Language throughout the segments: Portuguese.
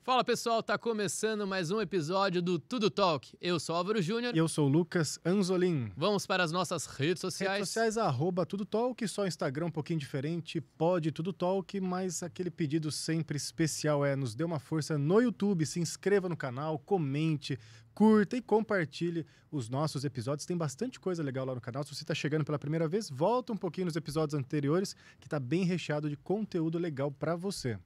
Fala pessoal, tá começando mais um episódio do Tudo Talk. Eu sou Álvaro Júnior. E eu sou o Lucas Anzolin. Vamos para as nossas redes sociais. Redes sociais, @TudoTalk, só Instagram um pouquinho diferente, pode Tudo Talk, mas aquele pedido sempre especial é nos dê uma força no YouTube, se inscreva no canal, comente, curta e compartilhe os nossos episódios. Tem bastante coisa legal lá no canal. Se você está chegando pela primeira vez, volta um pouquinho nos episódios anteriores, que tá bem recheado de conteúdo legal para você.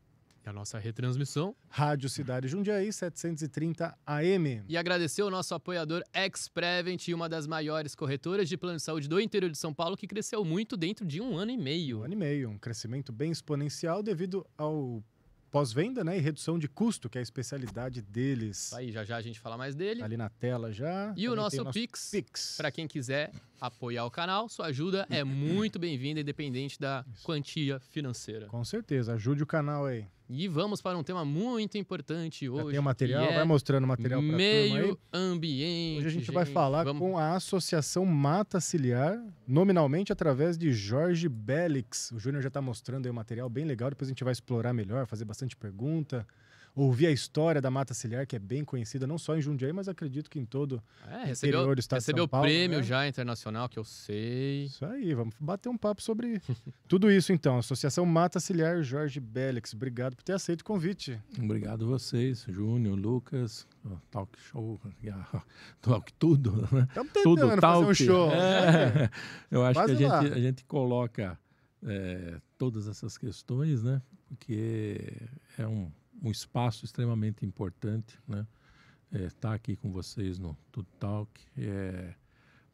A nossa retransmissão. Rádio Cidade Jundiaí, 730 AM. E agradecer o nosso apoiador Ex-Prevent, uma das maiores corretoras de plano de saúde do interior de São Paulo, que cresceu muito dentro de 1 ano e meio. 1 ano e meio, um crescimento bem exponencial devido ao pós-venda, né, e redução de custo, que é a especialidade deles. Aí, já a gente fala mais dele. Ali na tela já. E o nosso Pix, para quem quiser apoiar o canal, sua ajuda é muito bem-vinda, independente da quantia financeira. Com certeza, ajude o canal aí. E vamos para um tema muito importante hoje. Já tem o material, vai mostrando o material para a turma aí. Meio ambiente. Hoje a gente vai falar com a Associação Mata Ciliar, nominalmente através de Jorge Bélix. O Júnior já está mostrando aí o material bem legal, depois a gente vai explorar melhor, fazer bastante pergunta, ouvir a história da Mata Ciliar, que é bem conhecida não só em Jundiaí, mas acredito que em todo o interior do estado de São Paulo. Recebeu prêmio já internacional, que eu sei. Isso aí, vamos bater um papo sobre tudo isso então. Associação Mata Ciliar, Jorge Bélix, obrigado por ter aceito o convite. Obrigado a vocês, Júnior, Lucas, Talk Show, Talk Tudo, né? Estamos tentando fazer um show. Eu acho que a gente coloca todas essas questões, né? Porque é um espaço extremamente importante, né? Estar aqui com vocês no Tudo Talk é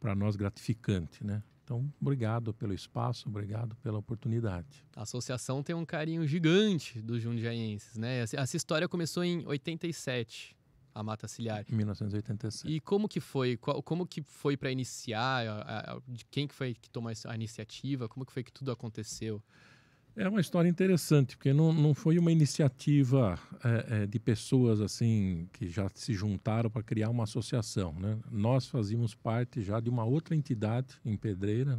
para nós gratificante, né? Então, obrigado pelo espaço, obrigado pela oportunidade. A associação tem um carinho gigante dos jundiaienses, né? Essa história começou em 87, a Mata Ciliar. Em 1987. E como que foi? Como que foi para iniciar? De quem que foi que tomou a iniciativa? Como que foi que tudo aconteceu? É uma história interessante, porque não foi uma iniciativa de pessoas assim que já se juntaram para criar uma associação, né? Nós fazíamos parte já de uma outra entidade em Pedreira,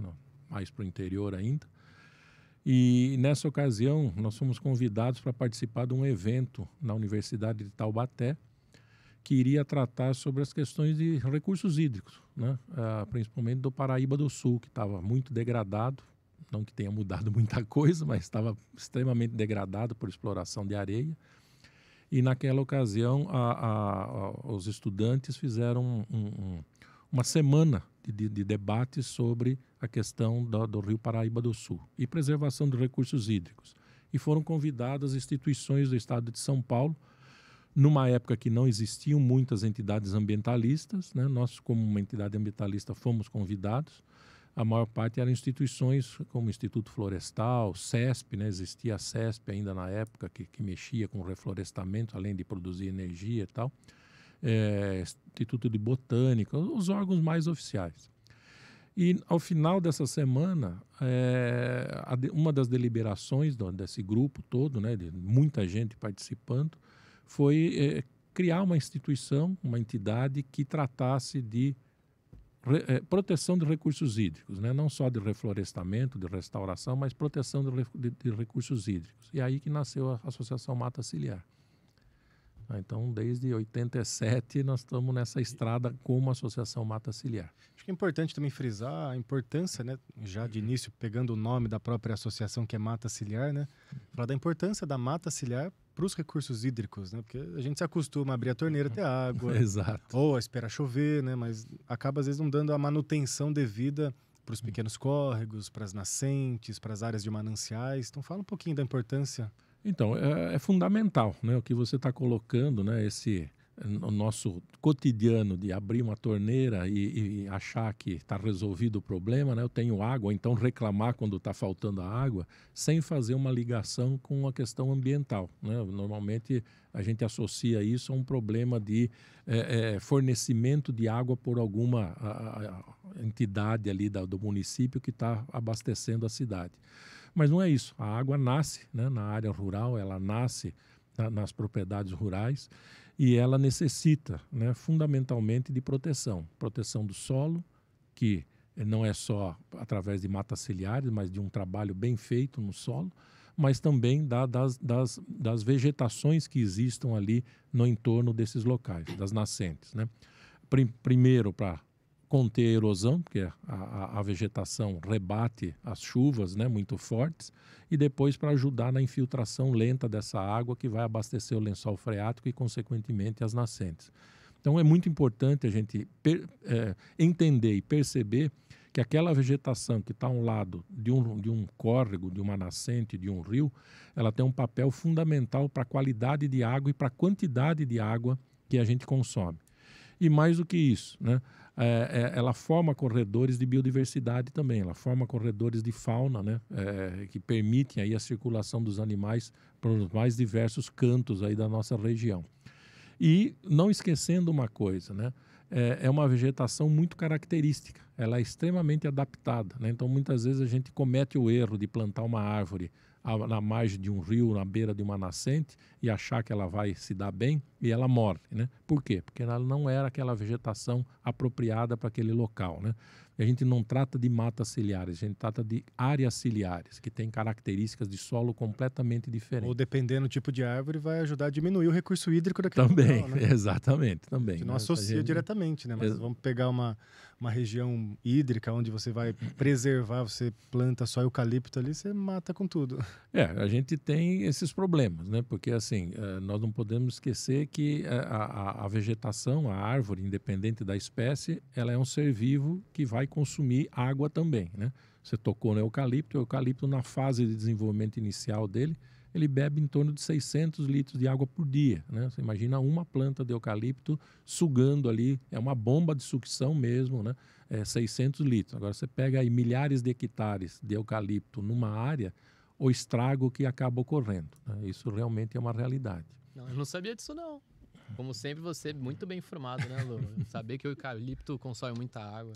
mais para o interior ainda, e nessa ocasião nós fomos convidados para participar de um evento na Universidade de Taubaté, que iria tratar sobre as questões de recursos hídricos, né? Principalmente do Paraíba do Sul, que estava muito degradado. Não que tenha mudado muita coisa, mas estava extremamente degradado por exploração de areia. E naquela ocasião, os estudantes fizeram uma semana de debates sobre a questão do Rio Paraíba do Sul e preservação de recursos hídricos. E foram convidadas instituições do estado de São Paulo, numa época que não existiam muitas entidades ambientalistas, né? Nós, como uma entidade ambientalista, fomos convidados. A maior parte eram instituições como o Instituto Florestal, CESP, né? Existia a CESP ainda na época, que mexia com reflorestamento, além de produzir energia e tal. Instituto de Botânica, os órgãos mais oficiais. E ao final dessa semana, uma das deliberações desse grupo todo, né, de muita gente participando, foi criar uma instituição, uma entidade que tratasse de proteção de recursos hídricos, né? Não só de reflorestamento, de restauração, mas proteção de recursos hídricos. E aí que nasceu a Associação Mata Ciliar. Então, desde 87, nós estamos nessa estrada como Associação Mata Ciliar. Acho que é importante também frisar a importância, né, já de início, pegando o nome da própria associação, que é Mata Ciliar, né? Falar da importância da Mata Ciliar para os recursos hídricos, né? Porque a gente se acostuma a abrir a torneira, ter água. Exato. Ou a esperar chover, né? Mas acaba, às vezes, não dando a manutenção devida para os pequenos córregos, para as nascentes, para as áreas de mananciais. Então, fala um pouquinho da importância. Então, é fundamental, né, o que você está colocando, né, o nosso cotidiano de abrir uma torneira e achar que está resolvido o problema, né, eu tenho água, então reclamar quando está faltando a água, sem fazer uma ligação com a questão ambiental, né? Normalmente a gente associa isso a um problema de fornecimento de água por alguma entidade ali do município que está abastecendo a cidade. Mas não é isso. A água nasce, né, na área rural, ela nasce nas propriedades rurais e ela necessita, né, fundamentalmente de proteção. Proteção do solo, que não é só através de matas ciliares, mas de um trabalho bem feito no solo, mas também das vegetações que existam ali no entorno desses locais, das nascentes, né? Primeiro, para conter a erosão, porque a vegetação rebate as chuvas, né, muito fortes, e depois para ajudar na infiltração lenta dessa água que vai abastecer o lençol freático e, consequentemente, as nascentes. Então, é muito importante a gente entender e perceber que aquela vegetação que está ao lado de um córrego, de uma nascente, de um rio, ela tem um papel fundamental para a qualidade de água e para a quantidade de água que a gente consome. E mais do que isso, né? Ela forma corredores de biodiversidade também, ela forma corredores de fauna, né? Que permitem aí a circulação dos animais para os mais diversos cantos aí da nossa região. E não esquecendo uma coisa, né? É uma vegetação muito característica, ela é extremamente adaptada, né? Então, muitas vezes a gente comete o erro de plantar uma árvore na margem de um rio, na beira de uma nascente, e achar que ela vai se dar bem, e ela morre, né? Por quê? Porque ela não era aquela vegetação apropriada para aquele local, né? E a gente não trata de matas ciliares, a gente trata de áreas ciliares, que têm características de solo completamente diferentes. Ou dependendo do tipo de árvore, vai ajudar a diminuir o recurso hídrico daquele também, local, né? Exatamente, também. Que não associa diretamente, né? Mas vamos pegar uma região hídrica onde você vai preservar, você planta só eucalipto ali, você mata com tudo. A gente tem esses problemas, né? Porque assim, nós não podemos esquecer que a vegetação, a árvore, independente da espécie, ela é um ser vivo que vai consumir água também, né? Você tocou no eucalipto, o eucalipto na fase de desenvolvimento inicial dele, ele bebe em torno de 600 litros de água por dia, né? Você imagina uma planta de eucalipto sugando ali, é uma bomba de sucção mesmo, né? 600 litros. Agora você pega aí milhares de hectares de eucalipto numa área, o estrago que acaba ocorrendo, né? Isso realmente é uma realidade. Não, eu não sabia disso não. Como sempre, você é muito bem informado, né, Lu? Saber que o eucalipto consome muita água.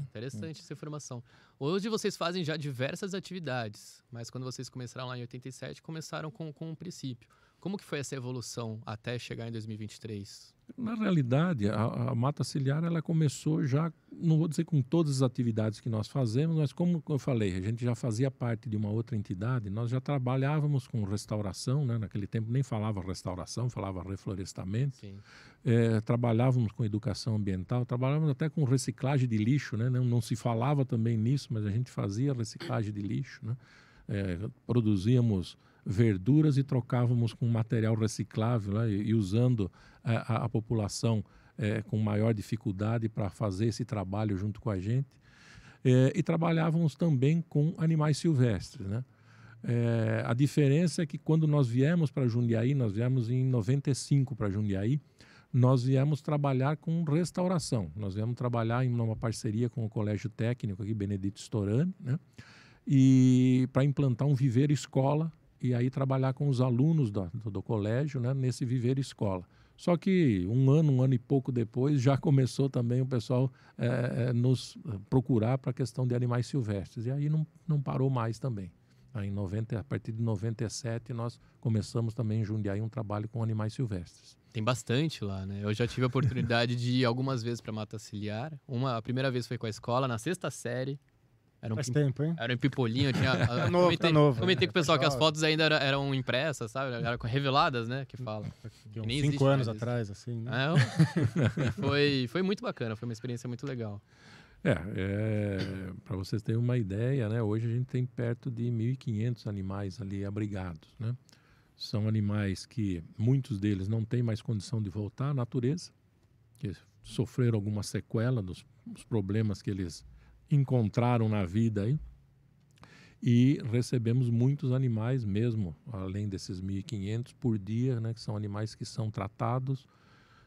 Interessante essa informação. Hoje vocês fazem já diversas atividades, mas quando vocês começaram lá em 87, começaram com um princípio. Como que foi essa evolução até chegar em 2023? Na realidade, a mata ciliar ela começou já, não vou dizer com todas as atividades que nós fazemos, mas como eu falei, a gente já fazia parte de uma outra entidade, nós já trabalhávamos com restauração, né? Naquele tempo nem falava restauração, falava reflorestamento. Sim. Trabalhávamos com educação ambiental, trabalhávamos até com reciclagem de lixo, né? Não se falava também nisso, mas a gente fazia reciclagem de lixo, né? Produzíamos verduras e trocávamos com material reciclável, né? E usando a população com maior dificuldade para fazer esse trabalho junto com a gente. E trabalhávamos também com animais silvestres, né? A diferença é que quando nós viemos para Jundiaí, nós viemos em 95 para Jundiaí, nós viemos trabalhar com restauração. Nós viemos trabalhar em uma parceria com o Colégio Técnico aqui, Benedito Storani, né? E para implantar um viveiro escola e aí trabalhar com os alunos do colégio, né, nesse viveiro escola. Só que um ano e pouco depois já começou também o pessoal nos procurar para a questão de animais silvestres. E aí não parou mais também. Aí a partir de 97 nós começamos também em Jundiaí um trabalho com animais silvestres. Tem bastante lá, né? Eu já tive a oportunidade de ir algumas vezes para Mata Ciliar. A primeira vez foi com a escola, na 6ª série. Faz tempo, hein? Era um pipolinho, tinha... Comentei com o pessoal que as fotos ainda eram impressas, sabe? Eram reveladas, né? Que fala. 5 anos atrás, assim, né? Foi muito bacana, foi uma experiência muito legal. Para vocês terem uma ideia, né? Hoje a gente tem perto de 1.500 animais ali abrigados, né? São animais que muitos deles não têm mais condição de voltar à natureza, que sofreram alguma sequela dos problemas que eles encontraram na vida aí, e recebemos muitos animais mesmo, além desses 1.500 por dia, né, que são animais que são tratados,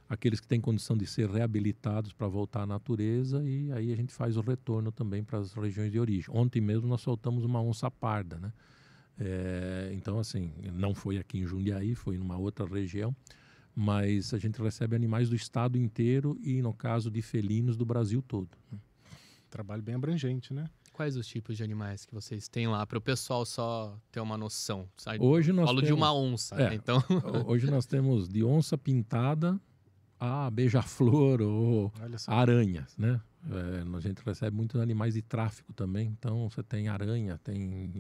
aqueles que têm condição de ser reabilitados para voltar à natureza, e aí a gente faz o retorno também para as regiões de origem. Ontem mesmo nós soltamos uma onça parda, né? Então assim, não foi aqui em Jundiaí, foi numa outra região, mas a gente recebe animais do estado inteiro e, no caso de felinos, do Brasil todo. Trabalho bem abrangente, né? Quais os tipos de animais que vocês têm lá, para o pessoal só ter uma noção? Hoje nós Falo de uma onça, né? Então... Hoje nós temos de onça pintada a beija-flor ou Olha só. aranhas, né? A gente recebe muitos animais de tráfico também, então você tem aranha, tem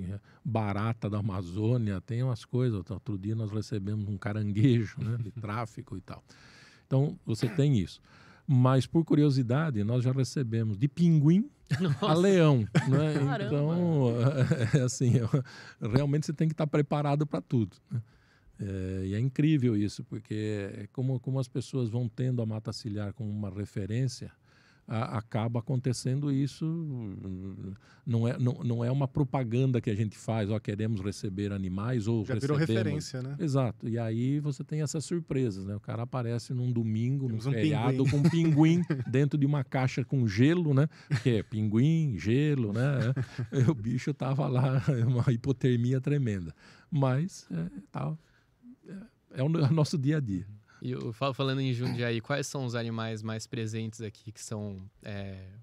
barata da Amazônia, tem umas coisas. Outro dia nós recebemos um caranguejo, né, de tráfico e tal. Então você tem isso. Mas por curiosidade, nós já recebemos de pinguim a leão, né? Caramba. Então, assim, realmente você tem que estar preparado para tudo, né? E é incrível isso, porque como as pessoas vão tendo a mata ciliar como uma referência, acaba acontecendo isso. Não é uma propaganda que a gente faz, queremos receber animais ou Já virou recebemos. referência, né? Exato. E aí você tem essas surpresas, né? O cara aparece num domingo, Temos num um feriado, com um pinguim dentro de uma caixa com gelo, né? Porque é pinguim, gelo, né? O bicho tava lá, uma hipotermia tremenda. Mas é o nosso dia a dia. E falando em Jundiaí, quais são os animais mais presentes aqui que são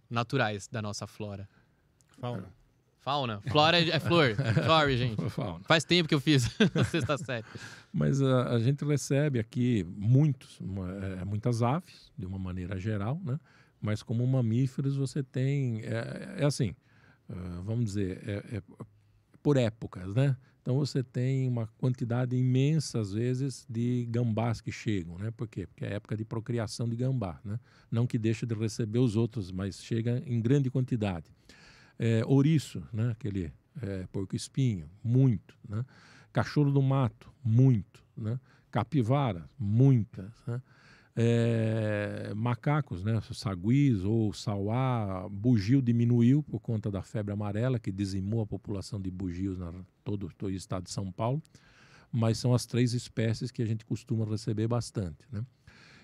naturais da nossa flora? Fauna. Fauna? Flora é flor. Sorry, gente. Fauna. Faz tempo que eu fiz a sexta série. Mas a gente recebe aqui muitas aves, de uma maneira geral, né? Mas como mamíferos você tem, assim, vamos dizer, por épocas, né? Então você tem uma quantidade imensa, às vezes, de gambás que chegam, né? Por quê? Porque é a época de procriação de gambá, né? Não que deixe de receber os outros, mas chega em grande quantidade. Ouriço, né? Aquele porco-espinho, muito, né? Cachorro do mato, muito, né? Capivara, muitas, né? Macacos, né? Saguis ou sauá, bugio diminuiu por conta da febre amarela, que dizimou a população de bugios em todo o estado de São Paulo, mas são as 3 espécies que a gente costuma receber bastante, né?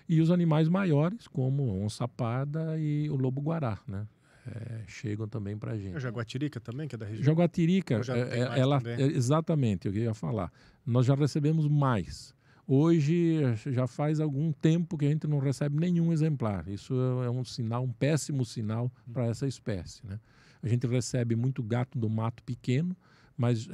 E os animais maiores, como onça-parda e o lobo-guará, né? Chegam também para a gente. A jaguatirica também, que é da região? Jaguatirica, ela exatamente, eu ia falar. Nós já recebemos mais. Hoje já faz algum tempo que a gente não recebe nenhum exemplar. Isso é um sinal, um péssimo sinal para essa espécie, né? A gente recebe muito gato do mato pequeno,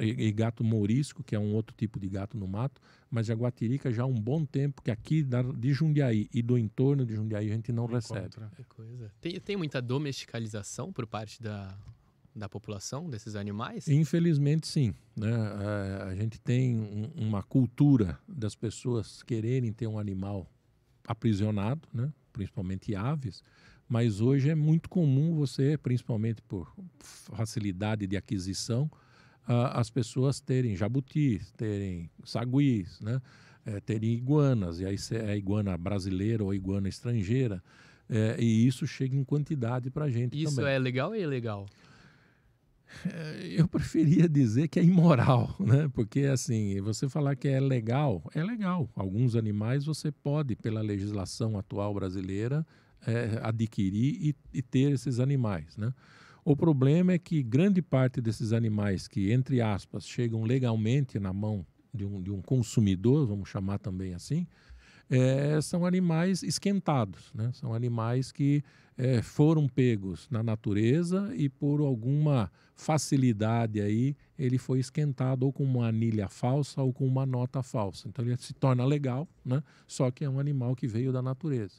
e gato mourisco, que é um outro tipo de gato no mato, mas jaguatirica já há um bom tempo que aqui de Jundiaí e do entorno de Jundiaí a gente não recebe. Que coisa. Tem muita domesticalização por parte da população desses animais? Infelizmente, sim, né? A gente tem uma cultura das pessoas quererem ter um animal aprisionado, né? Principalmente aves, mas hoje é muito comum você, principalmente por facilidade de aquisição, as pessoas terem jabutis, terem saguis, né? Terem iguanas, e aí é a iguana brasileira ou a iguana estrangeira, e isso chega em quantidade para a gente também. Isso é legal ou é ilegal? Eu preferia dizer que é imoral, né? Porque, assim, você falar que é legal, é legal. Alguns animais você pode, pela legislação atual brasileira, adquirir e ter esses animais, né? O problema é que grande parte desses animais que, entre aspas, chegam legalmente na mão de um consumidor, vamos chamar também assim, são animais esquentados, né? São animais que foram pegos na natureza e por alguma facilidade aí ele foi esquentado ou com uma anilha falsa ou com uma nota falsa. Então ele se torna legal, né? Só que é um animal que veio da natureza.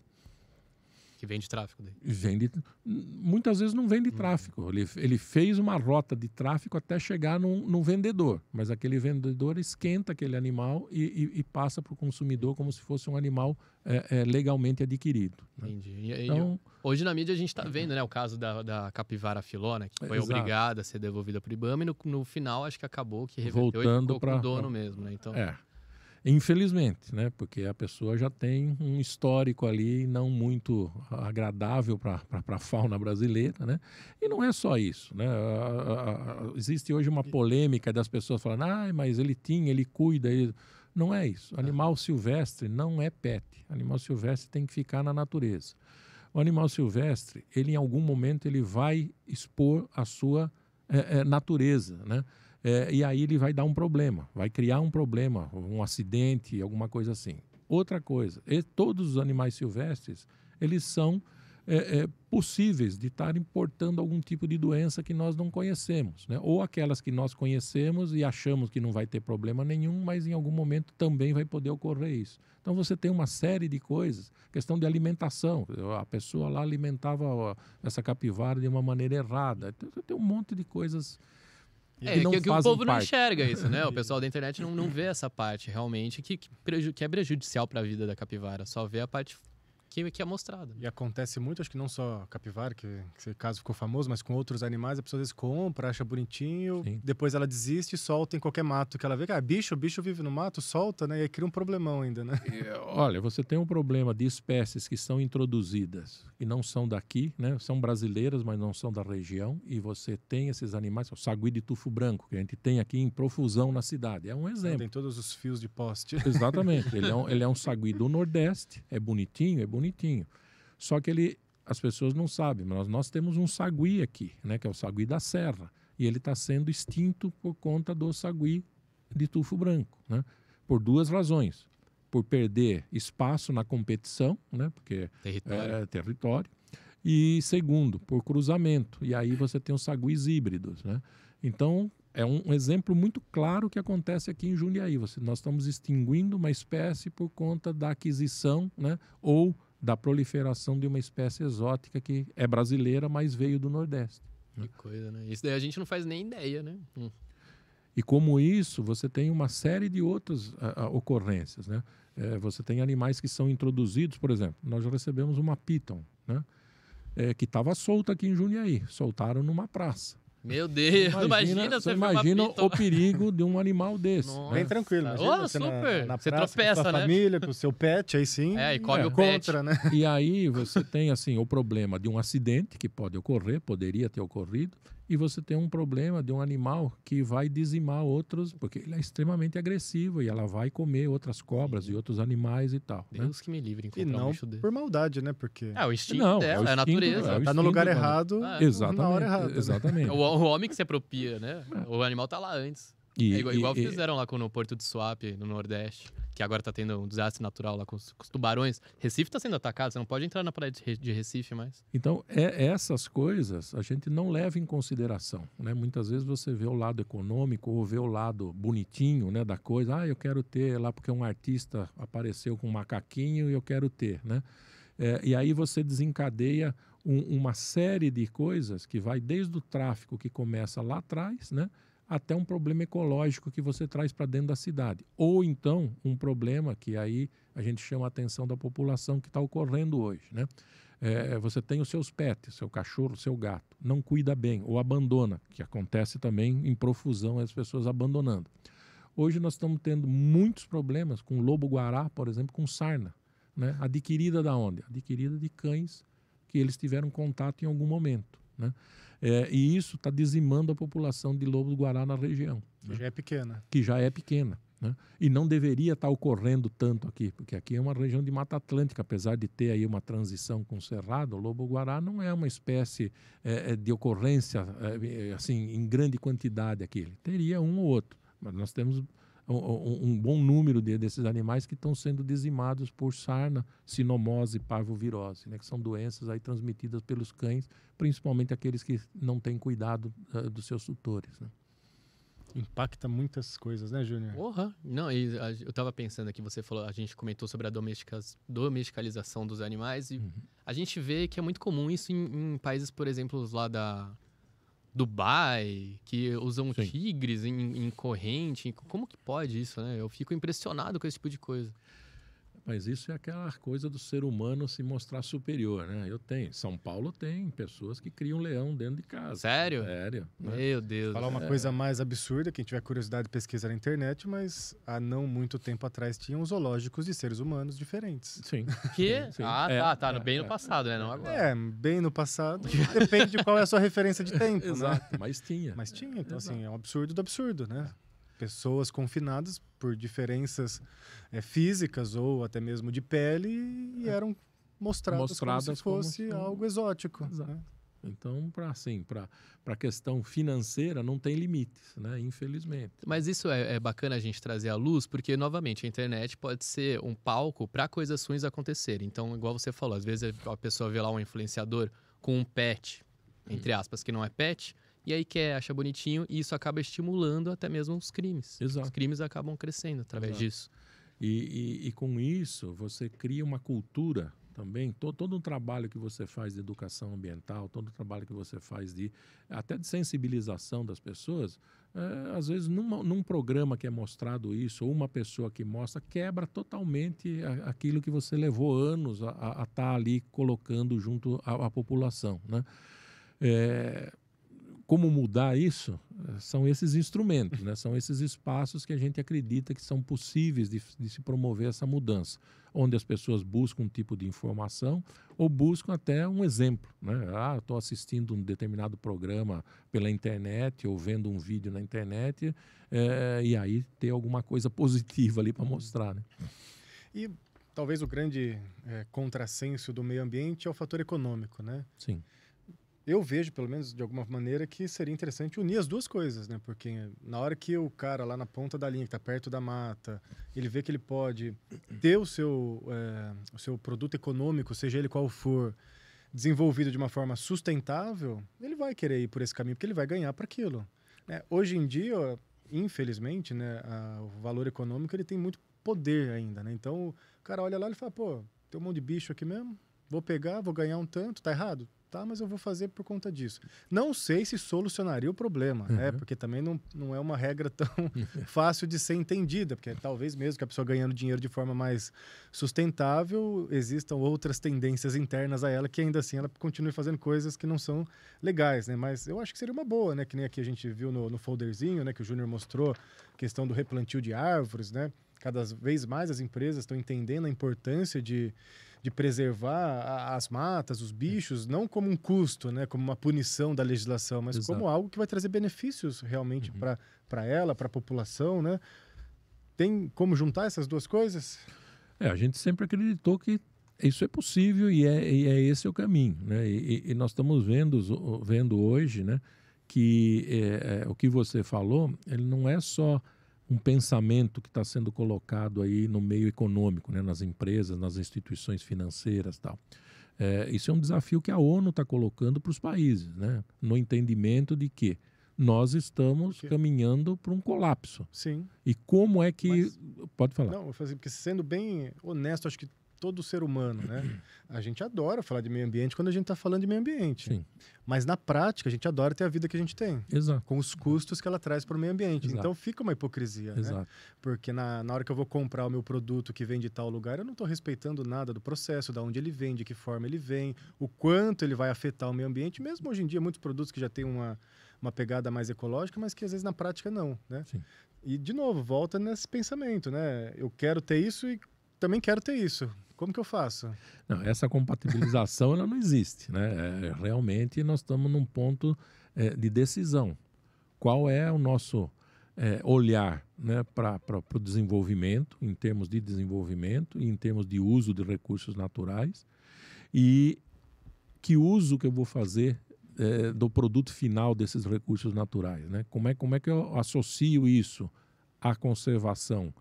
Que vem de tráfico daí. Muitas vezes não vem de tráfico. Ele fez uma rota de tráfico até chegar num vendedor, mas aquele vendedor esquenta aquele animal e passa para o consumidor como se fosse um animal legalmente adquirido, né? Entendi. Então, hoje na mídia a gente está vendo, né, o caso da capivara filona, que foi obrigada a ser devolvida para o IBAMA e no final acho que acabou que reverteu voltando e ficou com o dono mesmo, né? Então... Infelizmente, né? Porque a pessoa já tem um histórico ali não muito agradável para a fauna brasileira, né? E não é só isso, né? Existe hoje uma polêmica das pessoas falando, mas ele cuida. Não é isso. Animal silvestre não é pet. Animal silvestre tem que ficar na natureza. O animal silvestre, ele em algum momento ele vai expor a sua natureza, né? E aí ele vai dar um problema, vai criar um problema, um acidente, alguma coisa assim. Outra coisa, todos os animais silvestres, eles são possíveis de estar importando algum tipo de doença que nós não conhecemos, né? Ou aquelas que nós conhecemos e achamos que não vai ter problema nenhum, mas em algum momento também vai poder ocorrer isso. Então você tem uma série de coisas, questão de alimentação, a pessoa lá alimentava essa capivara de uma maneira errada, então você tem um monte de coisas que o povo não enxerga isso, né? O pessoal da internet não vê essa parte realmente que é prejudicial para a vida da capivara, só vê a parte que é mostrada. E acontece muito, acho que não só capivara, que esse caso ficou famoso, mas com outros animais, a pessoa às vezes compra, acha bonitinho, Sim. depois ela desiste e solta em qualquer mato que ela vê. Bicho vive no mato, solta, né? E aí cria um problemão ainda, né? Olha, você tem um problema de espécies que são introduzidas e não são daqui, né? São brasileiras, mas não são da região, e você tem esses animais, o sagui de tufo branco, que a gente tem aqui em profusão na cidade. É um exemplo. Tem todos os fios de poste. Exatamente. Ele é um sagui do Nordeste, é bonitinho. Só que as pessoas não sabem, mas nós temos um sagui aqui, né, que é o sagui da serra, e ele está sendo extinto por conta do sagui de tufo branco, né, por duas razões. Por perder espaço na competição, né, porque é território, e segundo, por cruzamento. E aí você tem os saguis híbridos, né? Então, é um exemplo muito claro que acontece aqui em Jundiaí. Nós estamos extinguindo uma espécie por conta da aquisição, né, ou da proliferação de uma espécie exótica que é brasileira, mas veio do Nordeste. Que coisa, né? Isso daí a gente não faz nem ideia, né? E como isso, você tem uma série de outras ocorrências, né? Você tem animais que são introduzidos, por exemplo, nós já recebemos uma piton, né, que estava solta aqui em Jundiaí, soltaram numa praça. Meu Deus, você imagina o perigo de um animal desse. Né? Bem tranquilo. Super. Na você praça, tropeça, com a né? família, com o seu pet, aí sim. E come o contra, pet. Né? E aí você tem assim o problema de um acidente que pode ocorrer, poderia ter ocorrido, e você tem um problema de um animal que vai dizimar outros, porque ele é extremamente agressivo e ela vai comer outras cobras e outros animais e tal. Deus, né? que me livre encontrar e não um bicho desse. por maldade, né? Porque o instinto dela, é a natureza. Tá no lugar errado, exatamente, na hora errada. Exatamente. O homem que se apropria, né? O animal tá lá antes. Igual fizeram lá no Porto de Suape, no Nordeste, que agora tá tendo um desastre natural lá com os tubarões. Recife tá sendo atacado, você não pode entrar na praia de Recife mais. Então, essas coisas a gente não leva em consideração, né? Muitas vezes você vê o lado econômico ou vê o lado bonitinho, né, da coisa. Eu quero ter lá porque um artista apareceu com um macaquinho e eu quero ter, né? E aí você desencadeia uma série de coisas que vai desde o tráfico que começa lá atrás, né, até um problema ecológico que você traz para dentro da cidade. Ou então um problema que aí a gente chama a atenção da população que está ocorrendo hoje, né? Você tem os seus pets, seu cachorro, seu gato, não cuida bem ou abandona, que acontece também em profusão as pessoas abandonando. Hoje nós estamos tendo muitos problemas com lobo-guará, por exemplo, com sarna, né? Adquirida da onde? Adquirida de cães que eles tiveram contato em algum momento, né? E isso está dizimando a população de lobo-guará na região. Que já é pequena. Que já é pequena, né? E não deveria estar ocorrendo tanto aqui, porque aqui é uma região de Mata Atlântica, apesar de ter aí uma transição com o Cerrado, o lobo-guará não é uma espécie de ocorrência assim, em grande quantidade aqui. Ele teria um ou outro, mas nós temos um bom número desses animais que estão sendo dizimados por sarna, sinomose e parvovirose, né, que são doenças aí transmitidas pelos cães, principalmente aqueles que não têm cuidado dos seus tutores, né? Impacta muitas coisas, né, Júnior? Porra! Não, eu tava pensando aqui, você falou, a gente comentou sobre a domesticalização dos animais e a gente vê que é muito comum isso em países, por exemplo, lá da Dubai, que usam Sim. tigres em corrente. Como que pode isso, né? Eu fico impressionado com esse tipo de coisa. Mas isso é aquela coisa do ser humano se mostrar superior, né? São Paulo tem pessoas que criam leão dentro de casa. Sério? Sério. Né? Meu Deus. Falar uma coisa mais absurda, quem tiver curiosidade pesquisa na internet, mas há não muito tempo atrás tinham zoológicos de seres humanos diferentes. Sim. Que? Sim. Tá. Bem no passado, né? Não agora. Bem no passado. Depende de qual é a sua referência de tempo, Exato, né? mas tinha. Mas tinha, então assim, é um absurdo do absurdo, né? Pessoas confinadas por diferenças físicas ou até mesmo de pele e eram mostradas como se fosse algo exótico. Né? Então, para a questão financeira, não tem limites, né? Infelizmente. Mas isso é bacana a gente trazer à luz, porque, novamente, a internet pode ser um palco para coisas ruins acontecerem. Então, igual você falou, às vezes a pessoa vê lá um influenciador com um pet, entre aspas, que não é pet, e aí acha bonitinho, e isso acaba estimulando até mesmo os crimes. Exato. Os crimes acabam crescendo através disso. E com isso, você cria uma cultura também, todo o trabalho que você faz de educação ambiental, todo o trabalho que você faz até de sensibilização das pessoas, às vezes num programa que é mostrado isso, ou uma pessoa que mostra, quebra totalmente aquilo que você levou anos a estar ali colocando junto à população, né? Como mudar isso? São esses instrumentos, né? São esses espaços que a gente acredita que são possíveis de se promover essa mudança, onde as pessoas buscam um tipo de informação ou buscam até um exemplo, né? Estou assistindo um determinado programa pela internet ou vendo um vídeo na internet e aí ter alguma coisa positiva ali para mostrar, né? E talvez o grande contrassenso do meio ambiente é o fator econômico, né? Sim. Eu vejo, pelo menos de alguma maneira, que seria interessante unir as duas coisas, né? Porque na hora que o cara lá na ponta da linha, que está perto da mata, ele vê que ele pode ter o seu produto econômico, seja ele qual for, desenvolvido de uma forma sustentável, ele vai querer ir por esse caminho, porque ele vai ganhar para aquilo. Né? Hoje em dia, infelizmente, né, o valor econômico ele tem muito poder ainda, né? Então o cara olha lá e fala, pô, tem um monte de bicho aqui mesmo, vou pegar, vou ganhar um tanto, tá errado? Tá, mas eu vou fazer por conta disso. Não sei se solucionaria o problema, né? Porque também não é uma regra tão fácil de ser entendida, porque talvez mesmo que a pessoa ganhando dinheiro de forma mais sustentável, existam outras tendências internas a ela que ainda assim ela continue fazendo coisas que não são legais, né? Mas eu acho que seria uma boa, né? Que nem aqui a gente viu no folderzinho, né? Que o Júnior mostrou, questão do replantio de árvores, né? Cada vez mais as empresas estão entendendo a importância de preservar as matas, os bichos, não como um custo, né, como uma punição da legislação, mas como algo que vai trazer benefícios realmente para ela, para a população, né? Tem como juntar essas duas coisas? A gente sempre acreditou que isso é possível e é esse o caminho, né? E nós estamos vendo hoje, né, que o que você falou, ele não é só um pensamento que está sendo colocado aí no meio econômico, né, nas empresas, nas instituições financeiras e tal. Isso é um desafio que a ONU está colocando para os países, né, no entendimento de que nós estamos caminhando para um colapso. Sim. E como é que... Pode falar. Não, porque sendo bem honesto, acho que todo ser humano, né? A gente adora falar de meio ambiente quando a gente está falando de meio ambiente. Sim. Mas na prática, a gente adora ter a vida que a gente tem. Exato. Com os custos que ela traz para o meio ambiente. Exato. Então fica uma hipocrisia, Exato. né? Porque na hora que eu vou comprar o meu produto que vem de tal lugar, eu não estou respeitando nada do processo, de onde ele vem, de que forma ele vem, o quanto ele vai afetar o meio ambiente. Mesmo hoje em dia, muitos produtos que já têm uma pegada mais ecológica, mas que às vezes na prática não, né? Sim. E, de novo, volta nesse pensamento, né? Eu quero ter isso e também quero ter isso. Como que eu faço? Não, essa compatibilização ela não existe, né? Realmente nós estamos num ponto de decisão. Qual é o nosso olhar, né, para o desenvolvimento, em termos de desenvolvimento e em termos de uso de recursos naturais, e que uso que eu vou fazer do produto final desses recursos naturais, né? Como é que eu associo isso à conservação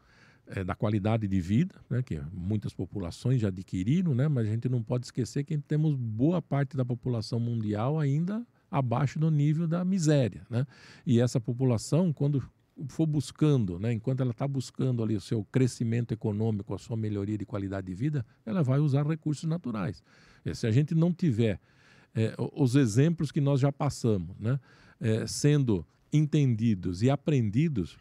da qualidade de vida, né, que muitas populações já adquiriram, né, mas a gente não pode esquecer que temos boa parte da população mundial ainda abaixo do nível da miséria, né? E essa população, quando for buscando, né, enquanto ela está buscando ali o seu crescimento econômico, a sua melhoria de qualidade de vida, ela vai usar recursos naturais. E se a gente não tiver os exemplos que nós já passamos, né, sendo entendidos e aprendidos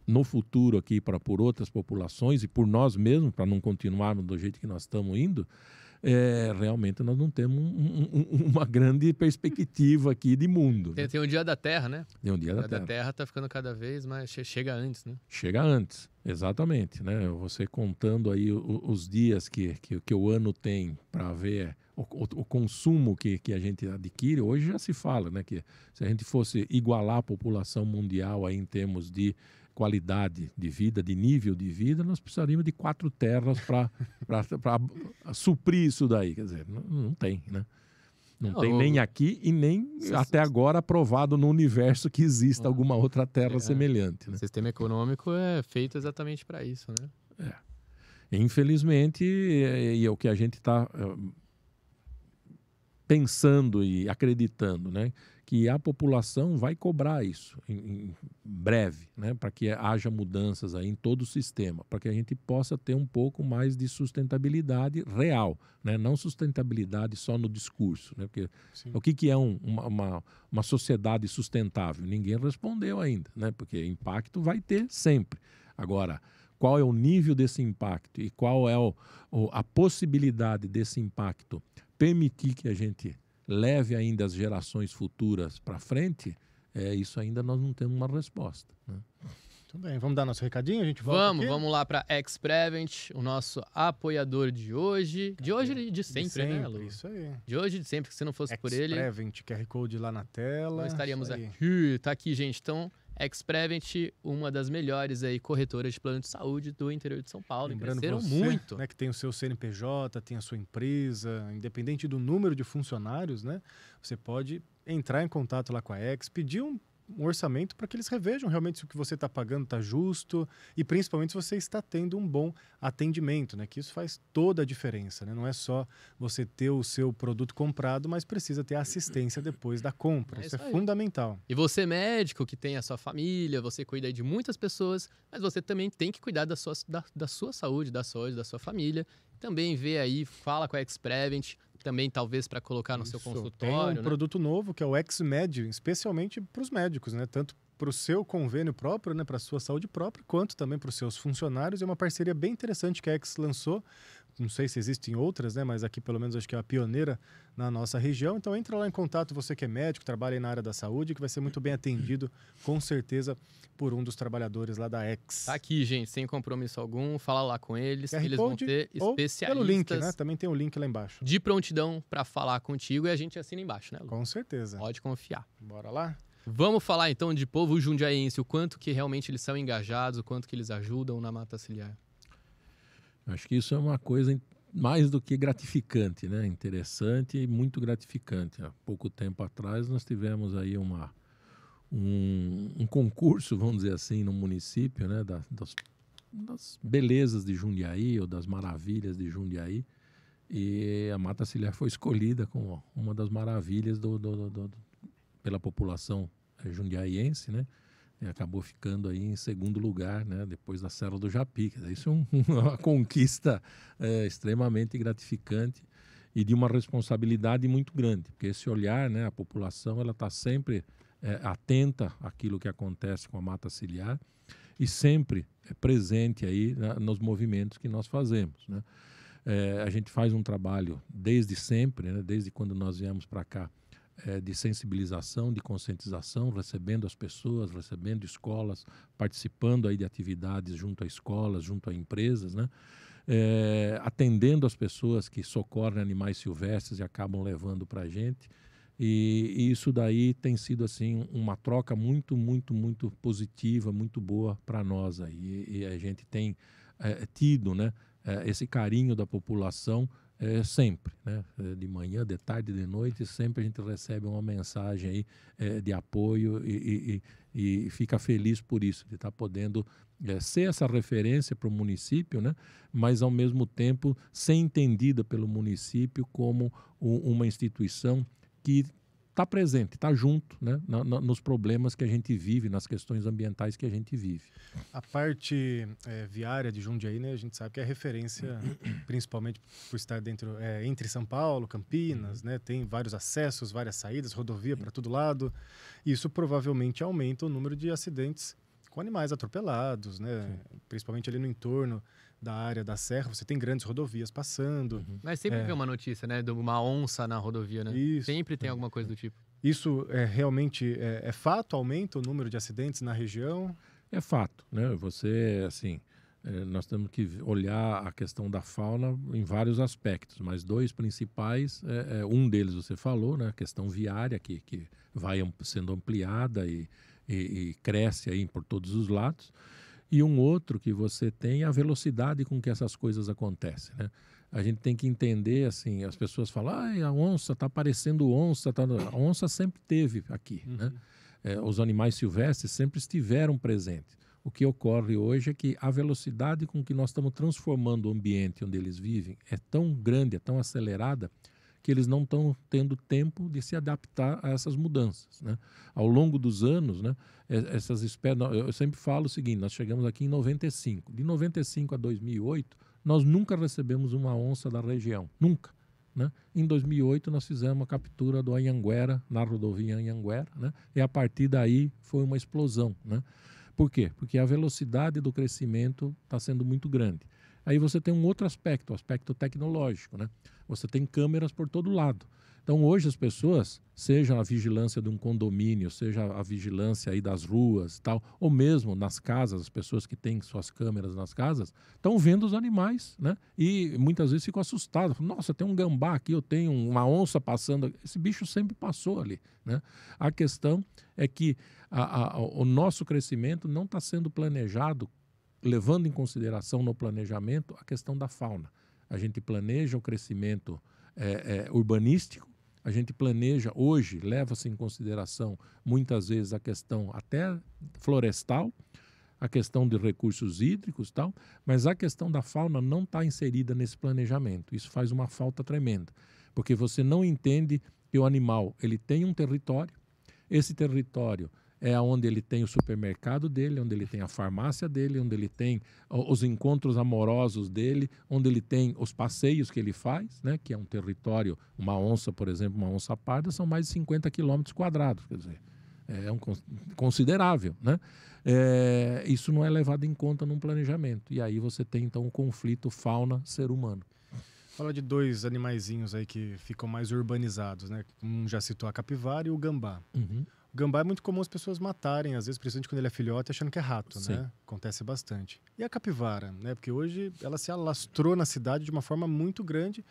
no futuro aqui por outras populações e por nós mesmos, para não continuarmos do jeito que nós estamos indo, realmente nós não temos uma grande perspectiva aqui de mundo. Tem o Dia da Terra, né? Tem o Dia da Terra. Da Terra está ficando cada vez mais... Chega antes, né? Chega antes, exatamente, né? Você contando aí os dias que o ano tem para ver o consumo que a gente adquire, hoje já se fala, né, que se a gente fosse igualar a população mundial aí em termos de qualidade de vida, de nível de vida, nós precisaríamos de 4 terras para suprir isso daí. Quer dizer, não tem, né? Não tem nem aqui e nem até agora aprovado no universo que exista alguma outra terra semelhante. Né? O sistema econômico é feito exatamente para isso, né? Infelizmente, e é o que a gente está pensando e acreditando, né? Que a população vai cobrar isso em breve, né? Para que haja mudanças aí em todo o sistema, para que a gente possa ter um pouco mais de sustentabilidade real, né? Não sustentabilidade só no discurso, né? Porque o que é uma sociedade sustentável? Ninguém respondeu ainda, né? Porque impacto vai ter sempre. Agora, qual é o nível desse impacto e qual é a possibilidade desse impacto permitir que a gente leve ainda as gerações futuras para frente, isso ainda nós não temos uma resposta. Né? Tudo bem, vamos dar nosso recadinho? A gente volta Vamos lá para X-Prevent, o nosso apoiador de hoje. De hoje e de sempre, né, Lu? Isso aí. De hoje e de sempre, que se não fosse por ele... X-Prevent, QR Code lá na tela. Não estaríamos aqui. Tá aqui, gente. Então, X-Prevent, uma das melhores aí corretoras de plano de saúde do interior de São Paulo. Lembrando cresceram você, muito. Né, que tem o seu CNPJ, tem a sua empresa, independente do número de funcionários, né? Você pode entrar em contato lá com a X, pedir um orçamento para que eles revejam realmente se o que você está pagando está justo e principalmente se você está tendo um bom atendimento, né? Que isso faz toda a diferença, né? Não é só você ter o seu produto comprado, mas precisa ter assistência depois da compra. Isso é fundamental. E você médico que tem a sua família, você cuida de muitas pessoas, mas você também tem que cuidar da sua saúde, da sua família. Também vê aí, fala com a X-Prevent, também talvez para colocar no seu consultório. Tem um produto novo que é o X-Med, especialmente para os médicos, né? Tanto para o seu convênio próprio, né? Para a sua saúde própria, quanto também para os seus funcionários. É uma parceria bem interessante que a X lançou. Não sei se existem outras, né? Mas aqui pelo menos acho que é a pioneira na nossa região. Então entra lá em contato, você que é médico, trabalha aí na área da saúde, que vai ser muito bem atendido, com certeza, por um dos trabalhadores lá da X. Tá aqui, gente, sem compromisso algum, fala lá com eles, QR eles vão ter especialistas. Pelo link, né? Também tem o link lá embaixo. De prontidão para falar contigo e a gente assina embaixo, né, Lu? Com certeza. Pode confiar. Bora lá? Vamos falar então de povo jundiaiense, o quanto que realmente eles são engajados, o quanto que eles ajudam na mata ciliar. Acho que isso é uma coisa mais do que gratificante, né? Interessante e muito gratificante. Há pouco tempo atrás nós tivemos aí um concurso, vamos dizer assim, no município, né? Das belezas de Jundiaí ou das maravilhas de Jundiaí. E a mata ciliar foi escolhida como uma das maravilhas pela população jundiaiense, né? E acabou ficando aí em segundo lugar, né? Depois da Serra do Japi. Isso é uma conquista extremamente gratificante e de uma responsabilidade muito grande, porque esse olhar, né? A população ela está sempre atenta àquilo que acontece com a mata ciliar e sempre presente aí nos movimentos que nós fazemos, né? A gente faz um trabalho desde sempre, né? Desde quando nós viemos para cá, de sensibilização, de conscientização, recebendo as pessoas, recebendo escolas, participando aí de atividades junto a escolas, junto a empresas, né? Atendendo as pessoas que socorrem animais silvestres e acabam levando para a gente. E isso daí tem sido assim uma troca muito, muito, muito positiva, muito boa para nós aí. E a gente tem tido, né, esse carinho da população sempre, né? De manhã, de tarde, de noite, sempre a gente recebe uma mensagem aí de apoio e fica feliz por isso, de estar podendo ser essa referência para o município, né? Mas ao mesmo tempo ser entendida pelo município como uma instituição que está presente, está junto, né? Nos problemas que a gente vive, nas questões ambientais que a gente vive. A parte viária de Jundiaí, né, a gente sabe que é referência, principalmente por estar entre São Paulo, Campinas, né, tem vários acessos, várias saídas, rodovia para todo lado. Isso provavelmente aumenta o número de acidentes com animais atropelados, né, principalmente ali no entorno da área da serra, você tem grandes rodovias passando. Mas sempre vê uma notícia, né, de uma onça na rodovia, né? Isso, sempre tem alguma coisa do tipo. Isso realmente é fato? Aumenta o número de acidentes na região? É fato, né? Você, assim, nós temos que olhar a questão da fauna em vários aspectos, mas dois principais, um deles você falou, né? A questão viária, que vai sendo ampliada e cresce aí por todos os lados. E um outro que você tem é a velocidade com que essas coisas acontecem, né? A gente tem que entender, assim, as pessoas falam, a onça está parecendo onça. A onça sempre teve aqui, né? Os animais silvestres sempre estiveram presentes. O que ocorre hoje é que a velocidade com que nós estamos transformando o ambiente onde eles vivem é tão grande, é tão acelerada, que eles não estão tendo tempo de se adaptar a essas mudanças, né? Ao longo dos anos, né, essas espécies, eu sempre falo o seguinte, nós chegamos aqui em 95. De 95 a 2008, nós nunca recebemos uma onça da região, nunca, né? Em 2008, nós fizemos a captura do Anhanguera, na rodovia Anhanguera, né? E a partir daí foi uma explosão, né? Por quê? Porque a velocidade do crescimento está sendo muito grande. Aí você tem um outro aspecto, o aspecto tecnológico, né? Você tem câmeras por todo lado. Então hoje as pessoas, seja a vigilância de um condomínio, seja a vigilância aí das ruas, tal, ou mesmo nas casas, as pessoas que têm suas câmeras nas casas, estão vendo os animais, né? E muitas vezes ficam assustados. Nossa, tem um gambá aqui, eu tenho uma onça passando. Esse bicho sempre passou ali, né? A questão é que o nosso crescimento não está sendo planejado levando em consideração no planejamento a questão da fauna. A gente planeja o crescimento urbanístico, a gente planeja, hoje, leva-se em consideração muitas vezes a questão até florestal, a questão de recursos hídricos e tal, mas a questão da fauna não está inserida nesse planejamento. Isso faz uma falta tremenda, porque você não entende que o animal ele tem um território, esse território é onde ele tem o supermercado dele, onde ele tem a farmácia dele, onde ele tem os encontros amorosos dele, onde ele tem os passeios que ele faz, né, que é um território, uma onça, por exemplo, uma onça parda, são mais de 50 quilômetros quadrados, quer dizer, é considerável, né? Isso não é levado em conta num planejamento. E aí você tem, então, o conflito fauna-ser humano. Fala de dois animaizinhos aí que ficam mais urbanizados, né? Um já citou a capivara e o gambá. Uhum. O gambá é muito comum as pessoas matarem, às vezes, principalmente quando ele é filhote, achando que é rato, Sim. né? Acontece bastante. E a capivara, né? Porque hoje ela se alastrou na cidade de uma forma muito grande,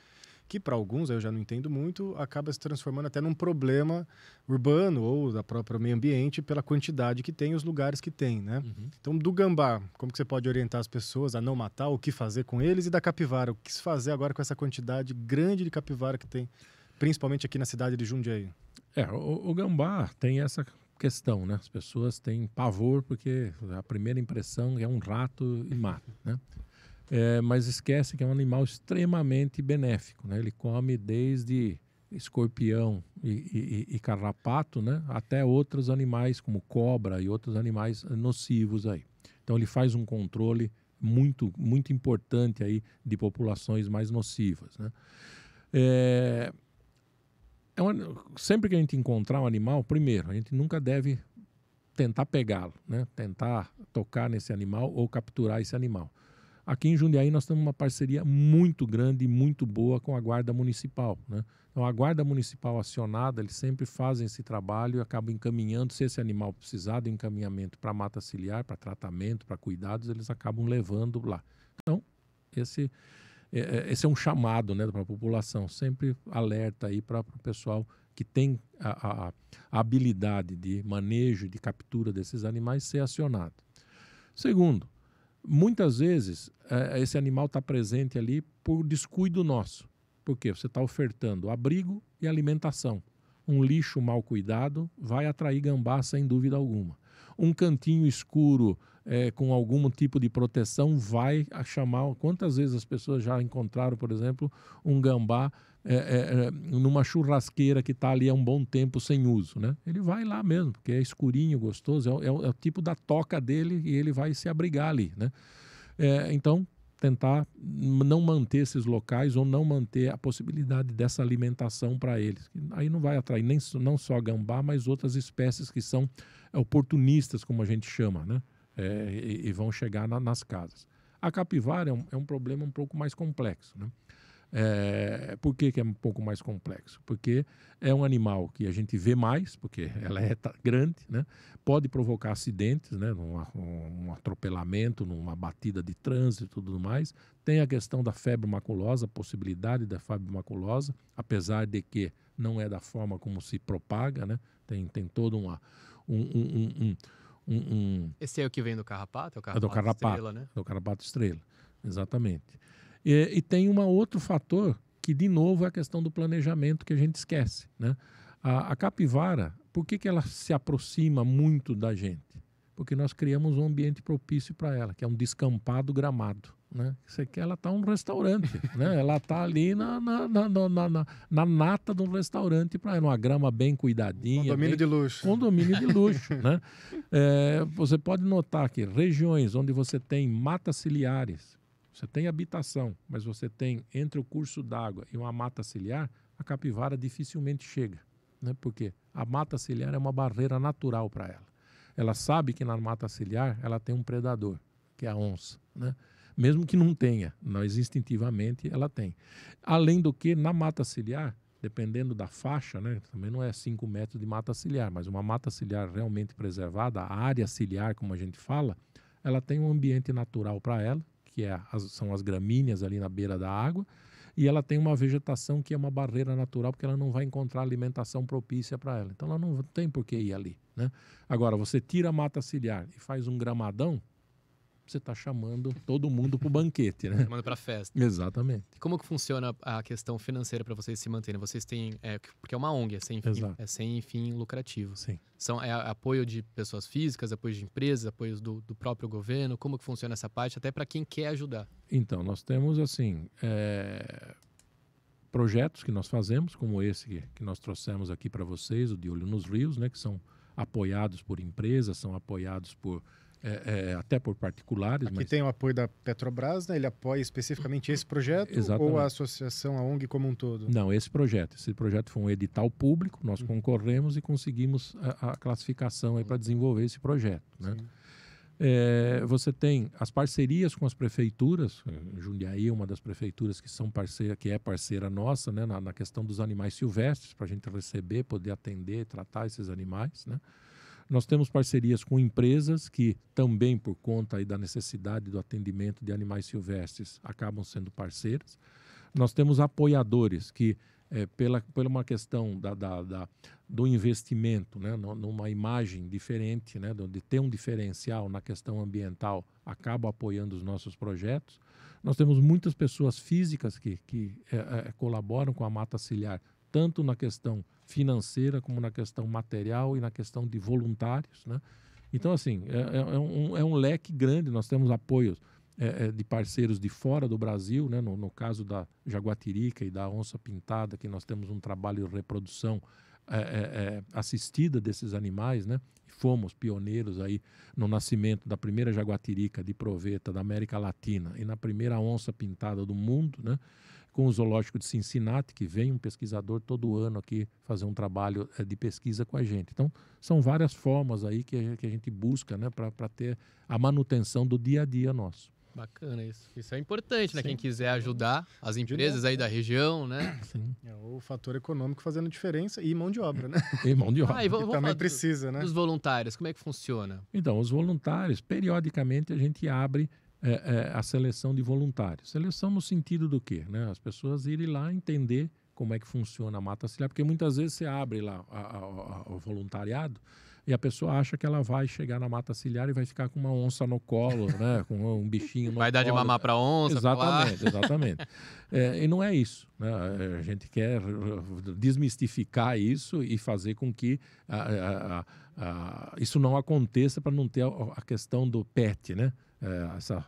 que para alguns, eu já não entendo muito, acaba se transformando até num problema urbano ou da própria meio ambiente pela quantidade que tem e os lugares que tem, né? Uhum. Então, do gambá, como que você pode orientar as pessoas a não matar, o que fazer com eles? E da capivara, o que se fazer agora com essa quantidade grande de capivara que tem, principalmente aqui na cidade de Jundiaí? O gambá tem essa questão, né? As pessoas têm pavor porque a primeira impressão é um rato e mata, né? Mas esquece que é um animal extremamente benéfico, né? Ele come desde escorpião e carrapato, né? Até outros animais como cobra e outros animais nocivos aí. Então ele faz um controle muito, muito importante aí de populações mais nocivas, né? Sempre que a gente encontrar um animal, primeiro, a gente nunca deve tentar pegá-lo, né? Tentar tocar nesse animal ou capturar esse animal. Aqui em Jundiaí nós temos uma parceria muito grande e muito boa com a Guarda Municipal, né? Então a Guarda Municipal acionada, eles sempre fazem esse trabalho e acabam encaminhando, se esse animal precisar de encaminhamento para mata ciliar, para tratamento, para cuidados, eles acabam levando lá. Então, esse é um chamado, né, para a população, sempre alerta aí para o pessoal que tem a habilidade de manejo, de captura desses animais ser acionado. Segundo, muitas vezes esse animal está presente ali por descuido nosso. Por quê? Você está ofertando abrigo e alimentação. Um lixo mal cuidado vai atrair gambá sem dúvida alguma. Um cantinho escuro com algum tipo de proteção vai chamar... Quantas vezes as pessoas já encontraram, por exemplo, um gambá numa churrasqueira que está ali há um bom tempo sem uso, né? Ele vai lá mesmo, porque é escurinho, gostoso, é o tipo da toca dele e ele vai se abrigar ali, né? Então, tentar não manter esses locais ou não manter a possibilidade dessa alimentação para eles. Aí não vai atrair não só gambá, mas outras espécies que são oportunistas, como a gente chama, né? E vão chegar nas casas. A capivara é um problema um pouco mais complexo, né? Por que é um pouco mais complexo? Porque é um animal que a gente vê mais, porque ela é grande, né? Pode provocar acidentes, né? Um atropelamento, numa batida de trânsito e tudo mais. Tem a questão da febre maculosa, a possibilidade da febre maculosa, apesar de que não é da forma como se propaga, né? Tem todo Esse é o que vem do carrapato? É o do carrapato estrela, né? Do carrapato estrela, exatamente. E tem um outro fator que, de novo, é a questão do planejamento que a gente esquece, né? A capivara, por que ela se aproxima muito da gente? Porque nós criamos um ambiente propício para ela, que é um descampado gramado, né? Isso aqui, ela está um restaurante, né? Ela está ali na nata de um restaurante para ela, uma grama bem cuidadinha. Condomínio de luxo. Condomínio de luxo, né? Você pode notar que regiões onde você tem matas ciliares, você tem habitação, mas você tem entre o curso d'água e uma mata ciliar, a capivara dificilmente chega, né? Porque a mata ciliar é uma barreira natural para ela. Ela sabe que na mata ciliar ela tem um predador, que é a onça, né? Mesmo que não tenha, nós instintivamente ela tem. Além do que, na mata ciliar, dependendo da faixa, né? Também não é 5 metros de mata ciliar, mas uma mata ciliar realmente preservada, a área ciliar, como a gente fala, ela tem um ambiente natural para ela, que são as gramíneas ali na beira da água, e ela tem uma vegetação que é uma barreira natural, porque ela não vai encontrar alimentação propícia para ela. Então ela não tem por que ir ali, né? Agora, você tira a mata ciliar e faz um gramadão, você está chamando todo mundo para o banquete, né? Chamando para festa. Exatamente. Como que funciona a questão financeira para vocês se manterem? Vocês têm... porque é uma ONG, é sem fim lucrativo. Sim. É apoio de pessoas físicas, apoio de empresas, apoios do próprio governo. Como que funciona essa parte, até para quem quer ajudar? Então, nós temos, assim, projetos que nós fazemos, como esse que nós trouxemos aqui para vocês, o De Olho nos Rios, né? Que são apoiados por empresas, são apoiados por... até por particulares. Aqui tem o apoio da Petrobras, né? Ele apoia especificamente esse projeto. Exatamente. Ou a associação, a ONG como um todo? Não, esse projeto foi um edital público, nós concorremos e conseguimos a classificação para desenvolver esse projeto, né? Você tem as parcerias com as prefeituras. Jundiaí é uma das prefeituras que é parceira nossa, né? Na questão dos animais silvestres, para a gente receber, poder atender, tratar esses animais, né? Nós temos parcerias com empresas que também, por conta aí da necessidade do atendimento de animais silvestres, acabam sendo parceiras. Nós temos apoiadores que, pela uma questão do investimento, né, numa imagem diferente, né, de ter um diferencial na questão ambiental, acabam apoiando os nossos projetos. Nós temos muitas pessoas físicas que colaboram com a mata ciliar, tanto na questão financeira como na questão material e na questão de voluntários, né? Então, assim, é um leque grande. Nós temos apoios de parceiros de fora do Brasil, né? No caso da jaguatirica e da onça pintada, que nós temos um trabalho de reprodução assistida desses animais, né? Fomos pioneiros aí no nascimento da primeira jaguatirica de proveta da América Latina e na primeira onça pintada do mundo, né? Com o Zoológico de Cincinnati, que vem um pesquisador todo ano aqui fazer um trabalho de pesquisa com a gente. Então, são várias formas aí que a gente busca, né, para ter a manutenção do dia a dia nosso. Bacana isso. Isso é importante, né? Sim. Quem quiser ajudar as empresas aí da região, né? Sim. O fator econômico fazendo diferença e mão de obra, né? E mão de obra. E vamos também precisa, né? Dos voluntários, como é que funciona? Então, os voluntários, periodicamente a gente abre a seleção de voluntários. Seleção no sentido do quê? Né? As pessoas irem lá entender como é que funciona a mata ciliar, porque muitas vezes você abre lá o voluntariado e a pessoa acha que ela vai chegar na mata ciliar e vai ficar com uma onça no colo, né? Com um bichinho no vai colo. dar de mamar para onça. Exatamente. E não é isso, né? A gente quer desmistificar isso e fazer com que isso não aconteça, para não ter a questão do pet, né?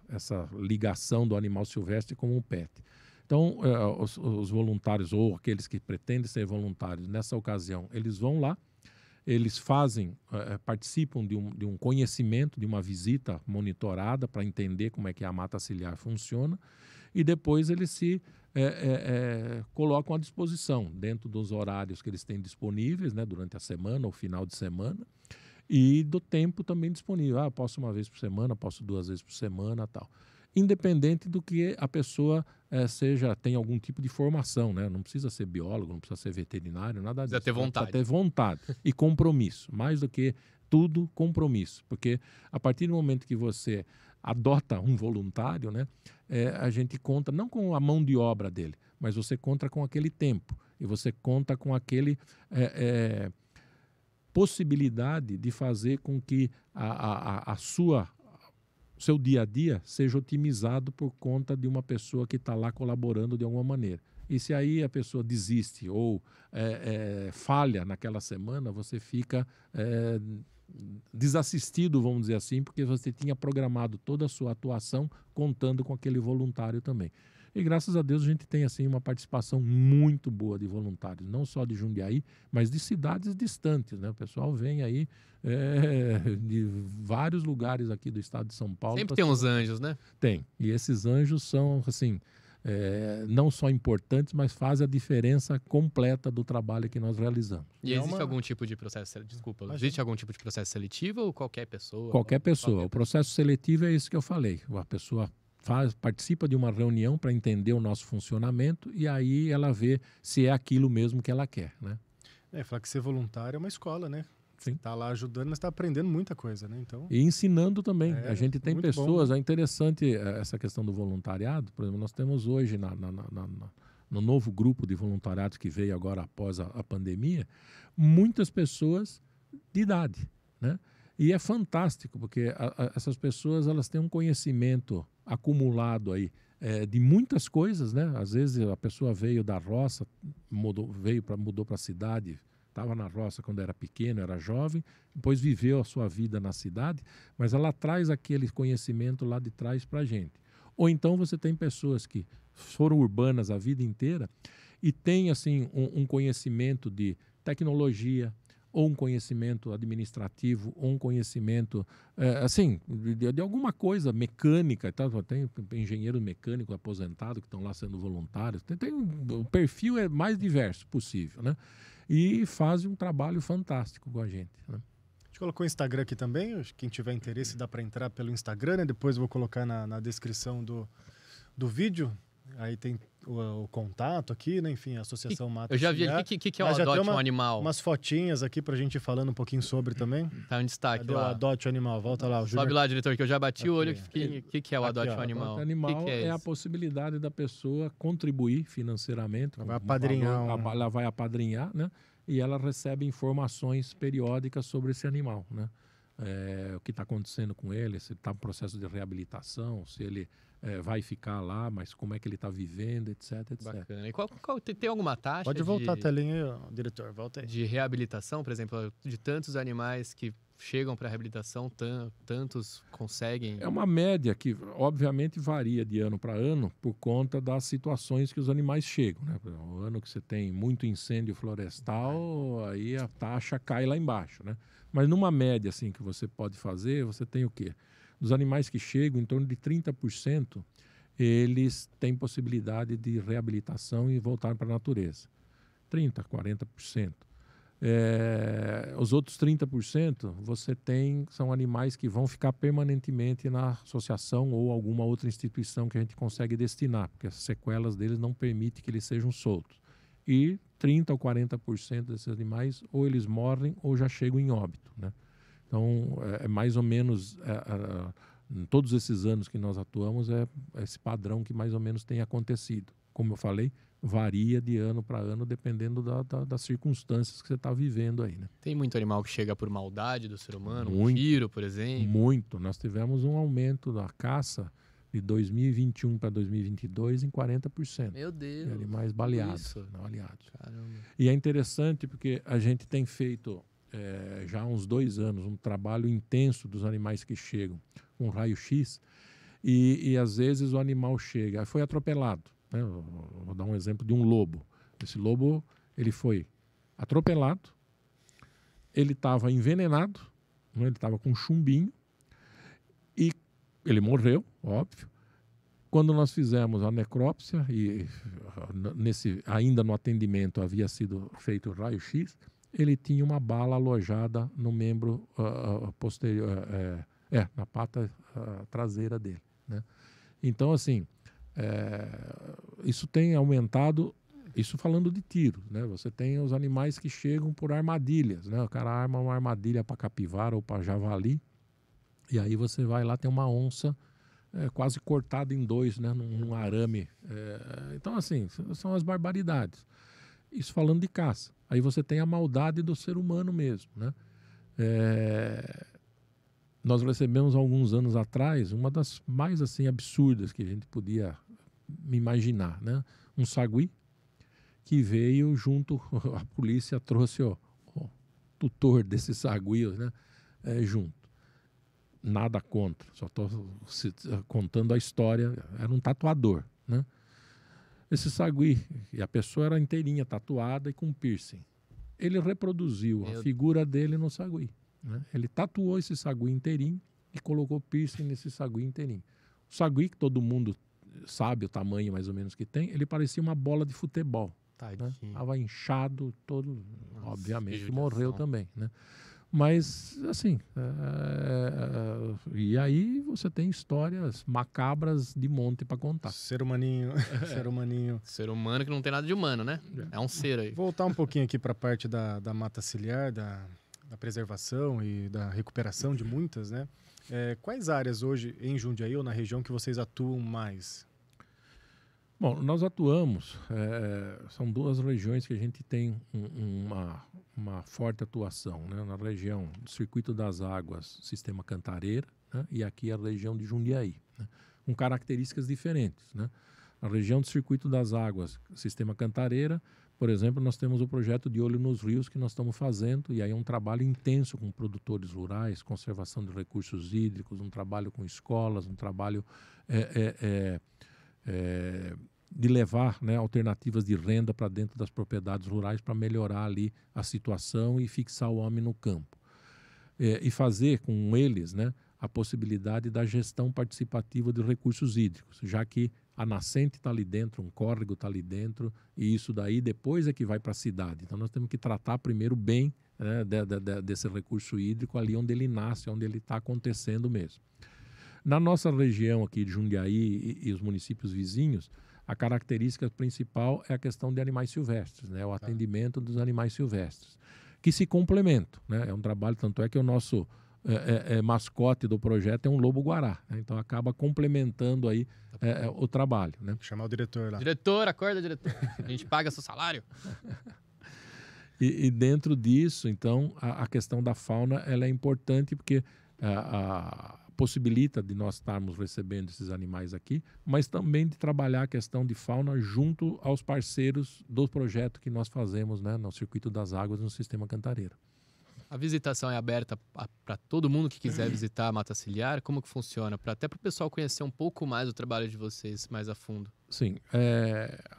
Essa ligação do animal silvestre com o pet. Então, os voluntários ou aqueles que pretendem ser voluntários, nessa ocasião, eles vão lá, eles participam de um conhecimento, de uma visita monitorada para entender como é que a mata ciliar funciona, e depois eles se colocam à disposição dentro dos horários que eles têm disponíveis, né, durante a semana ou final de semana, e do tempo também disponível. Posso uma vez por semana, posso 2 vezes por semana, tal. Independente do que a pessoa tenha algum tipo de formação, né? Não precisa ser biólogo, não precisa ser veterinário, nada disso. Precisa ter vontade. Precisa ter vontade e compromisso. Mais do que tudo, compromisso. Porque a partir do momento que você adota um voluntário, né? A gente conta não com a mão de obra dele, mas você conta com aquele tempo. E você conta com aquele... possibilidade de fazer com que a sua seu dia a dia seja otimizado por conta de uma pessoa que está lá colaborando de alguma maneira. E se aí a pessoa desiste ou falha naquela semana, você fica desassistido, vamos dizer assim, porque você tinha programado toda a sua atuação contando com aquele voluntário também. E graças a Deus a gente tem assim uma participação muito boa de voluntários, não só de Jundiaí, mas de cidades distantes, né? O pessoal vem aí de vários lugares aqui do estado de São Paulo. Sempre tem uns anjos, né? Tem. E esses anjos são, assim, não só importantes, mas fazem a diferença completa do trabalho que nós realizamos. E existe algum tipo de processo, existe algum tipo de processo seletivo ou qualquer pessoa? Qualquer pessoa. O processo seletivo é isso que eu falei. A pessoa participa de uma reunião para entender o nosso funcionamento e aí ela vê se é aquilo mesmo que ela quer, né? Falar que ser voluntário é uma escola, né? Sim. Você está lá ajudando, mas está aprendendo muita coisa, né? Então... E ensinando também. A gente tem pessoas, bom, né? É interessante essa questão do voluntariado. Por exemplo, nós temos hoje no novo grupo de voluntariado que veio agora após a pandemia, muitas pessoas de idade, né? E é fantástico, porque essas pessoas elas têm um conhecimento acumulado aí de muitas coisas, né? Às vezes a pessoa veio da roça, mudou para a cidade, estava na roça quando era pequeno, era jovem, depois viveu a sua vida na cidade, mas ela traz aquele conhecimento lá de trás para a gente. Ou então você tem pessoas que foram urbanas a vida inteira e têm assim, um conhecimento de tecnologia, ou um conhecimento administrativo, ou um conhecimento, assim, de alguma coisa mecânica. Tá? Tem engenheiro mecânico aposentado que estão lá sendo voluntários. O perfil é mais diverso possível, né? E fazem um trabalho fantástico com a gente, né? A gente colocou o Instagram aqui também. Quem tiver interesse dá para entrar pelo Instagram, né? Depois eu vou colocar na descrição do vídeo. Aí tem o contato aqui, né? Enfim, a Associação Mata. Eu já vi aqui que é o Adote um Animal. Umas fotinhas aqui pra gente ir falando um pouquinho sobre também. Tá um destaque. Cadê lá. O Adote um Animal, volta lá. Sobe lá, diretor, que eu já bati o olho. O que é o Adote um Animal? Adote Animal é a possibilidade da pessoa contribuir financeiramente. Ela vai apadrinhar. Ela vai apadrinhar, né? E ela recebe informações periódicas sobre esse animal, né? O que está acontecendo com ele, se está em processo de reabilitação, se ele vai ficar lá, mas como é que ele está vivendo, etc, etc. Bacana. E tem alguma taxa? Pode voltar a telinha aí, diretor, volta aí. De reabilitação, por exemplo, de tantos animais que chegam para reabilitação, tantos conseguem? É uma média que, obviamente, varia de ano para ano por conta das situações que os animais chegam, né? O ano que você tem muito incêndio florestal, aí a taxa cai lá embaixo, né? Mas numa média assim que você pode fazer, você tem o quê? Dos animais que chegam, em torno de 30%, eles têm possibilidade de reabilitação e voltar para a natureza. 30%, 40%. Os outros 30% são animais que vão ficar permanentemente na associação ou alguma outra instituição que a gente consegue destinar, porque as sequelas deles não permitem que eles sejam soltos. E 30% ou 40% desses animais ou eles morrem ou já chegam em óbito, né? Então, é mais ou menos, em todos esses anos que nós atuamos, é esse padrão que mais ou menos tem acontecido. Como eu falei, varia de ano para ano, dependendo das circunstâncias que você está vivendo aí, né? Tem muito animal que chega por maldade do ser humano, muito, um tiro, por exemplo? Muito. Nós tivemos um aumento da caça de 2021 para 2022 em 40%. Meu Deus! De animais baleados. Caramba. E é interessante porque a gente tem feito já há uns 2 anos um trabalho intenso dos animais que chegam com raio-x e às vezes o animal chega, foi atropelado, né? Vou dar um exemplo de um lobo. Esse lobo, ele foi atropelado, ele estava envenenado, né? Ele estava com chumbinho e ele morreu, óbvio. Quando nós fizemos a necrópsia e ainda no atendimento havia sido feito o raio-x, ele tinha uma bala alojada no membro posterior, na pata traseira dele, né? Então, assim, isso tem aumentado, isso falando de tiro, né? Você tem os animais que chegam por armadilhas, né? O cara arma uma armadilha para capivara ou para javali, e aí você vai lá, tem uma onça quase cortada em 2, né? Num arame. Então, assim, são as barbaridades. Isso falando de caça. Aí você tem a maldade do ser humano mesmo, né? nós recebemos alguns anos atrás uma das mais assim absurdas que a gente podia imaginar, né? Um sagui que veio junto, a polícia trouxe o tutor desses saguios, né? Junto. Nada contra, só estou contando a história. Era um tatuador, né? Esse sagui, e a pessoa era inteirinha, tatuada e com piercing. Ele reproduziu a figura dele no sagui, né? Ele tatuou esse sagui inteirinho e colocou piercing nesse sagui inteirinho. O sagui, que todo mundo sabe o tamanho mais ou menos que tem, ele parecia uma bola de futebol. Estava inchado, todo, nossa, obviamente, morreu também, né? Mas, assim, e aí você tem histórias macabras de monte para contar. Ser humaninho, ser humaninho. Ser humano que não tem nada de humano, né? É um ser aí. Voltar um pouquinho aqui para a parte da mata ciliar, da preservação e da recuperação de muitas, né? Quais áreas hoje em Jundiaí ou na região que vocês atuam mais? Bom, nós atuamos, são duas regiões que a gente tem uma forte atuação, né? Na região do Circuito das Águas, Sistema Cantareira, né? E aqui a região de Jundiaí, né? Com características diferentes, né? Na região do Circuito das Águas, Sistema Cantareira, por exemplo, nós temos o projeto de Olho nos Rios que nós estamos fazendo, e aí é um trabalho intenso com produtores rurais, conservação de recursos hídricos, um trabalho com escolas, um trabalho de levar, né, alternativas de renda para dentro das propriedades rurais para melhorar ali a situação e fixar o homem no campo. E fazer com eles, né, a possibilidade da gestão participativa de recursos hídricos, já que a nascente está ali dentro, um córrego está ali dentro, e isso daí depois é que vai para a cidade. Então nós temos que tratar primeiro bem, né, desse recurso hídrico ali onde ele nasce, onde ele está acontecendo mesmo. Na nossa região aqui de Jundiaí e os municípios vizinhos, a característica principal é a questão de animais silvestres, né? O atendimento dos animais silvestres, que se complementam, né? É um trabalho, tanto é que o nosso mascote do projeto é um lobo-guará, né? Então acaba complementando aí o trabalho, né? Vou chamar o diretor lá. Diretor, acorda, diretor. A gente paga seu salário. E dentro disso, então, a questão da fauna ela é importante porque possibilita de nós estarmos recebendo esses animais aqui, mas também de trabalhar a questão de fauna junto aos parceiros do projeto que nós fazemos, né, no Circuito das Águas no Sistema Cantareira. A visitação é aberta para todo mundo que quiser visitar a Mata Ciliar? Como que funciona? Até para o pessoal conhecer um pouco mais o trabalho de vocês mais a fundo. Sim,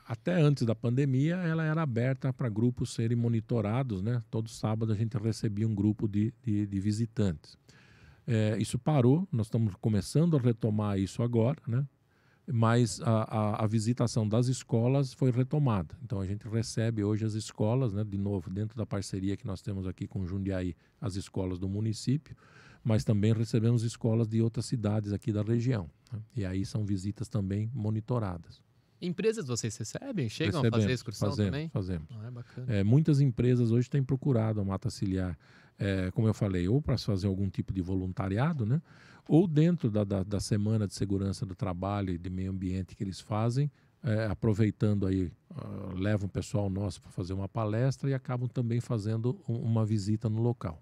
até antes da pandemia ela era aberta para grupos serem monitorados, né? Todo sábado a gente recebia um grupo de visitantes. Isso parou, nós estamos começando a retomar isso agora, né? Mas a visitação das escolas foi retomada. Então a gente recebe hoje as escolas, né, de novo, dentro da parceria que nós temos aqui com Jundiaí, as escolas do município, mas também recebemos escolas de outras cidades aqui da região, né? E aí são visitas também monitoradas. Empresas vocês recebem? Chegam a fazer excursão também? Fazemos. É bacana. Muitas empresas hoje têm procurado a Mata Ciliar, como eu falei, ou para fazer algum tipo de voluntariado, né? Ou dentro da Semana de Segurança do Trabalho e de Meio Ambiente que eles fazem, aproveitando aí, levam o pessoal nosso para fazer uma palestra e acabam também fazendo uma visita no local.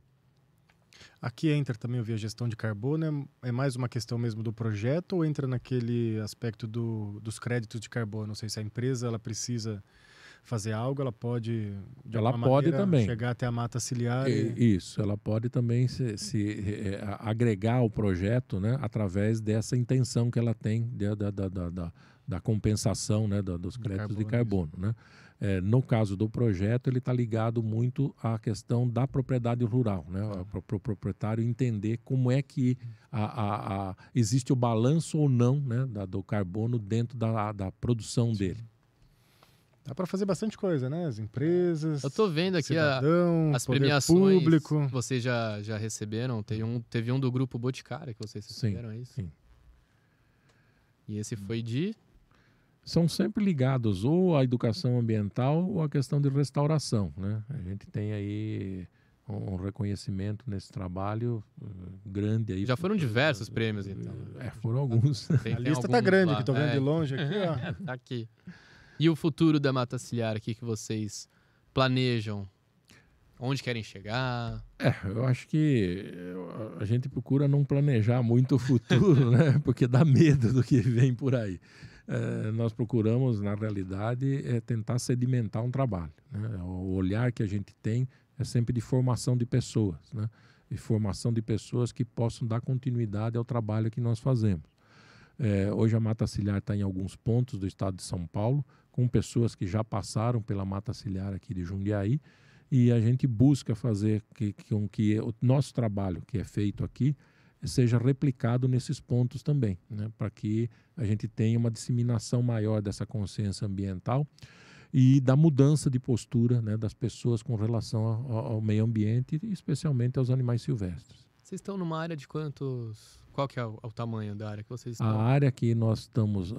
Aqui entra também, eu vi a gestão de carbono, é mais uma questão mesmo do projeto ou entra naquele aspecto dos créditos de carbono? Não sei se a empresa ela precisa fazer algo, ela pode de ela alguma pode maneira também chegar até a mata ciliar. Isso, ela pode também se agregar ao projeto, né, através dessa intenção que ela tem da compensação, né, dos créditos de carbono, né? No caso do projeto, ele está ligado muito à questão da propriedade rural, né? Para o proprietário entender como é que existe o balanço ou não, né, do carbono dentro da produção dele. Dá para fazer bastante coisa, né? As empresas, eu tô vendo aqui cidadão, as poder premiações público. Vocês já receberam? Teve um do Grupo Boticária que vocês receberam, é isso? Sim. E esse foi de... São sempre ligados ou à educação ambiental ou à questão de restauração, né? A gente tem aí um reconhecimento nesse trabalho grande aí. Já foram diversos prêmios, então. Foram alguns. A lista tá grande, que tô vendo de longe aqui, ó. Tá aqui. E o futuro da Mata Ciliar aqui que vocês planejam? Onde querem chegar? Eu acho que a gente procura não planejar muito o futuro, né? Porque dá medo do que vem por aí. Nós procuramos, na realidade, tentar sedimentar um trabalho, né? O olhar que a gente tem é sempre de formação de pessoas, né? E formação de pessoas que possam dar continuidade ao trabalho que nós fazemos. Hoje a Mata Ciliar está em alguns pontos do estado de São Paulo, com pessoas que já passaram pela Mata Ciliar aqui de Jundiaí, e a gente busca fazer com que o nosso trabalho que é feito aqui seja replicado nesses pontos também, né? Para que a gente tenha uma disseminação maior dessa consciência ambiental e da mudança de postura, né, das pessoas com relação ao meio ambiente e especialmente aos animais silvestres. Vocês estão numa área de quantos... Qual que é o tamanho da área que vocês estão? A área que nós estamos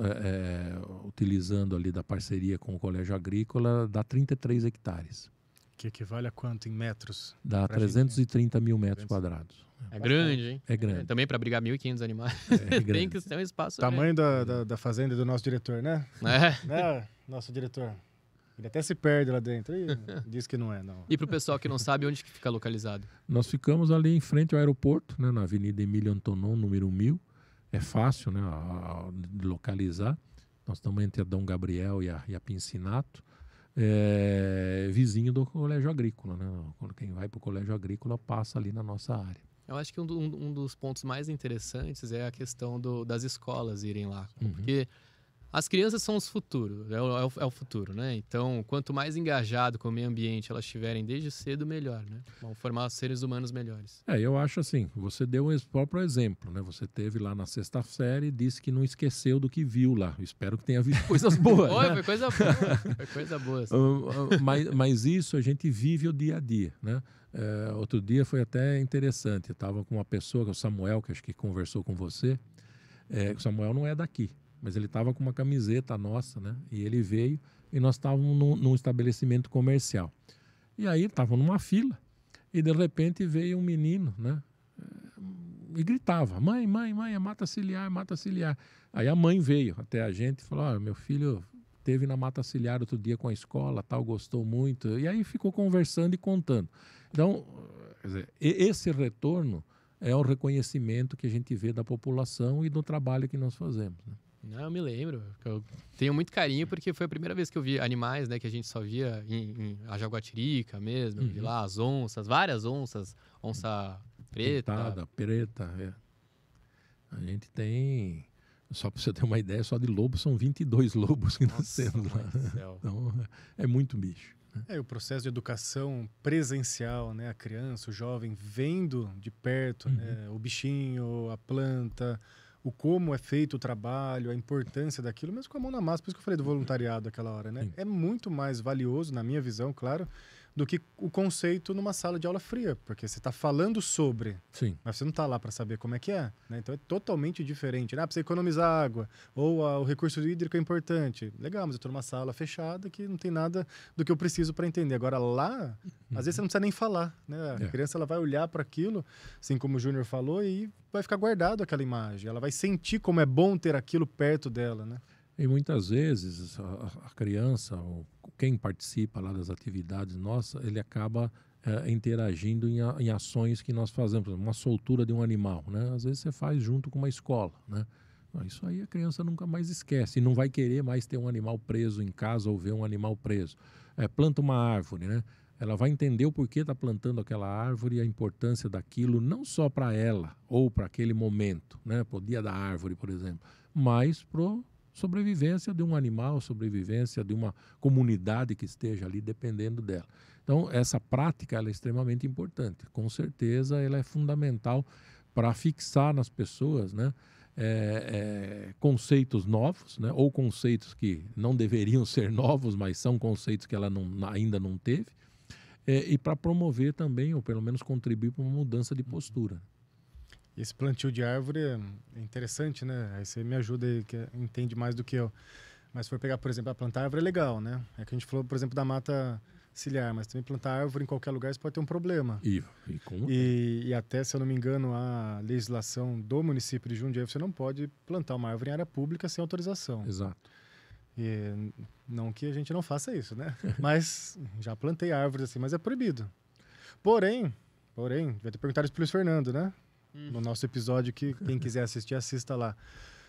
utilizando ali da parceria com o Colégio Agrícola dá 33 hectares. Que equivale a quanto em metros? Dá 330 mil metros quadrados. É grande, hein? É grande. Também para abrigar 1.500 animais. Tem que ter um espaço. Tamanho da fazenda do nosso diretor, né? Né, nosso diretor? Ele até se perde lá dentro e diz que não é, não. E para o pessoal que não sabe, onde que fica localizado? Nós ficamos ali em frente ao aeroporto, né, na Avenida Emílio Antonon, número 1000. É fácil, né, de localizar. Nós estamos entre a Dom Gabriel e a Pincinato. Vizinho do Colégio Agrícola, né? Quem vai para o Colégio Agrícola passa ali na nossa área. Eu acho que um dos pontos mais interessantes é a questão das escolas irem lá. Uhum. Porque as crianças são os futuros, é o futuro, né? Então, quanto mais engajado com o meio ambiente elas estiverem desde cedo, melhor, né? Vão formar seres humanos melhores. Eu acho assim, você deu um próprio exemplo, né? Você teve lá na 6ª série e disse que não esqueceu do que viu lá. Eu espero que tenha visto coisas boas. Foi, né? foi coisa boa. Foi coisa boa. Assim. Mas isso a gente vive o dia a dia, né? Outro dia foi até interessante. Eu estava com uma pessoa, o Samuel, que acho que conversou com você. O Samuel não é daqui, mas ele estava com uma camiseta nossa, né? E ele veio e nós estávamos num estabelecimento comercial. E aí estavam numa fila e de repente veio um menino, né? E gritava, mãe, é mata ciliar, mata ciliar. Aí a mãe veio até a gente e falou, meu filho teve na Mata Ciliar outro dia com a escola, tal, gostou muito. E aí ficou conversando e contando. Então, quer dizer, esse retorno é o reconhecimento que a gente vê da população e do trabalho que nós fazemos, né? Não, eu me lembro. Eu tenho muito carinho porque foi a primeira vez que eu vi animais, né? Que a gente só via em Jaguatirica mesmo. Eu vi lá as onças, várias onças. Onça preta. Pintada, preta, A gente tem... Só para você ter uma ideia, só de lobos são 22 lobos que nasceram lá. Então, é muito bicho. O processo de educação presencial, né? A criança, o jovem, vendo de perto, né? O bichinho, a planta, o como é feito o trabalho, a importância daquilo, mesmo com a mão na massa, por isso que eu falei do voluntariado aquela hora, né? É muito mais valioso, na minha visão, claro, do que o conceito numa sala de aula fria, porque você está falando sobre, mas você não está lá para saber como é que é, né? Então é totalmente diferente, né? Para você economizar água, ou o recurso hídrico é importante. Legal, mas eu estou numa sala fechada que não tem nada do que eu preciso para entender. Agora lá, às vezes você não precisa nem falar, né? A criança ela vai olhar para aquilo, assim como o Júnior falou, e vai ficar guardado aquela imagem. Ela vai sentir como é bom ter aquilo perto dela, né? E muitas vezes a criança, ou quem participa lá das atividades nossas, ele acaba interagindo em ações que nós fazemos. Uma soltura de um animal, né? Às vezes você faz junto com uma escola, né? Isso aí a criança nunca mais esquece. E não vai querer mais ter um animal preso em casa ou ver um animal preso. Planta uma árvore, né? Ela vai entender o porquê está plantando aquela árvore e a importância daquilo, não só para ela ou para aquele momento, né? Para o dia da árvore, por exemplo, mas para sobrevivência de um animal, sobrevivência de uma comunidade que esteja ali dependendo dela. Então, essa prática ela é extremamente importante. Com certeza, ela é fundamental para fixar nas pessoas, né, conceitos novos, né, ou conceitos que não deveriam ser novos, mas são conceitos que ela ainda não teve, e para promover também, ou pelo menos contribuir para uma mudança de postura. Esse plantio de árvore é interessante, né? Aí você me ajuda aí, que entende mais do que eu. Mas se for pegar, por exemplo, plantar árvore é legal, né? É que a gente falou, por exemplo, da mata ciliar, mas também plantar árvore em qualquer lugar você pode ter um problema. E até, se eu não me engano, a legislação do município de Jundiaí, você não pode plantar uma árvore em área pública sem autorização. Exato. E não que a gente não faça isso, né? Mas já plantei árvores assim, mas é proibido. Porém, vai ter perguntado isso pro Luiz Fernando, né? No nosso episódio que quem quiser assistir, assista lá.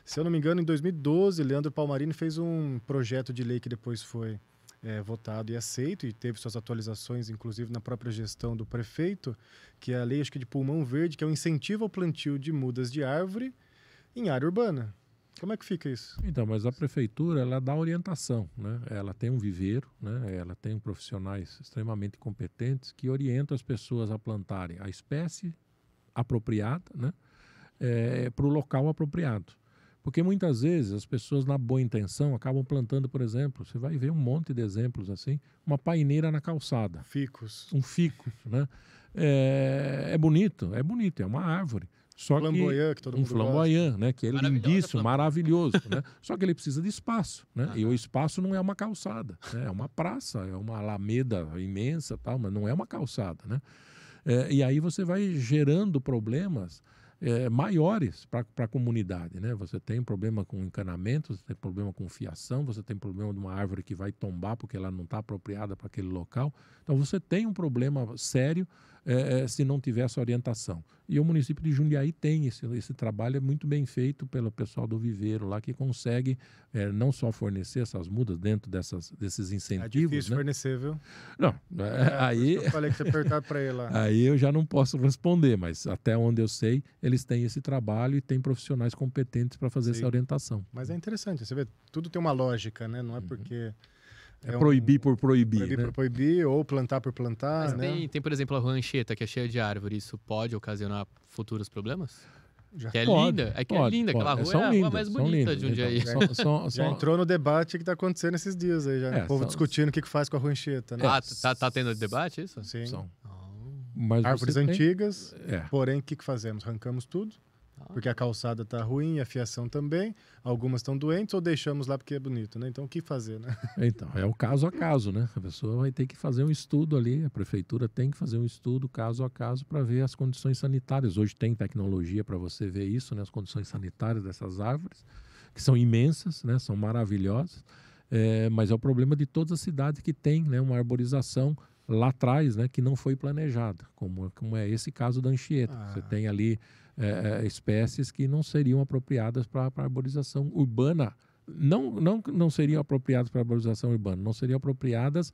Se eu não me engano, em 2012, Leandro Palmarini fez um projeto de lei que depois foi votado e aceito, e teve suas atualizações, inclusive na própria gestão do prefeito, que é a lei, acho que de pulmão verde, que é o incentivo ao plantio de mudas de árvore em área urbana. Como é que fica isso? Então, mas a prefeitura, ela dá orientação, né? Ela tem um viveiro, né? Ela tem profissionais extremamente competentes que orientam as pessoas a plantarem a espécie apropriada, né? Para o local apropriado. Porque muitas vezes as pessoas, na boa intenção, acabam plantando, por exemplo, você vai ver um monte de exemplos assim, uma paineira na calçada. Ficus. Um ficus, né? É bonito, é uma árvore. Só flamboyant, que todo mundo flamboyant, né? Que é lindíssimo, maravilhoso, né? Só que ele precisa de espaço, né? E o espaço não é uma calçada, né? É uma praça, é uma alameda imensa, tal, mas não é uma calçada, né? E aí você vai gerando problemas maiores para a comunidade, né? Você tem problema com encanamento, você tem problema com fiação, você tem problema de uma árvore que vai tombar porque ela não está apropriada para aquele local. Então você tem um problema sério se não tiver essa orientação. E o município de Jundiaí tem esse trabalho muito bem feito pelo pessoal do viveiro lá, que consegue não só fornecer essas mudas dentro desses incentivos. É difícil, né? Fornecer, viu? Não, aí... Eu falei que você apertado para ele lá. Aí eu já não posso responder, mas até onde eu sei, eles têm esse trabalho e têm profissionais competentes para fazer essa orientação. Mas é interessante, você vê, tudo tem uma lógica, né? Não é porque... proibir por proibir. Proibir, né? por proibir, ou plantar por plantar. Mas né? tem, por exemplo, a Rua Anchieta, que é cheia de árvore. Isso pode ocasionar futuros problemas? Já que é pode, linda. É que pode, é linda. pode. Aquela rua São é a lindas, rua mais são bonita lindas. de Jundiaí. Então, Já entrou no debate que está acontecendo esses dias aí. Já, o povo discutindo o que faz com a Rua Anchieta. Né? Tá tendo debate isso? Sim. São. Oh. Mas Árvores antigas, É. porém, o que fazemos? Arrancamos tudo, porque a calçada está ruim, a fiação também, algumas estão doentes, ou deixamos lá porque é bonito, né? Então, o que fazer, né? Então, é o caso a caso, né? A pessoa vai ter que fazer um estudo ali, a prefeitura tem que fazer um estudo caso a caso para ver as condições sanitárias. Hoje tem tecnologia para você ver isso, né? As condições sanitárias dessas árvores, que são imensas, né? São maravilhosas, mas é o problema de todas as cidades que tem, né? Uma arborização lá atrás, né? Que não foi planejada, como é esse caso da Anchieta. Você tem ali espécies que não seriam apropriadas para a arborização urbana. Não seriam apropriadas para a arborização urbana, não seriam apropriadas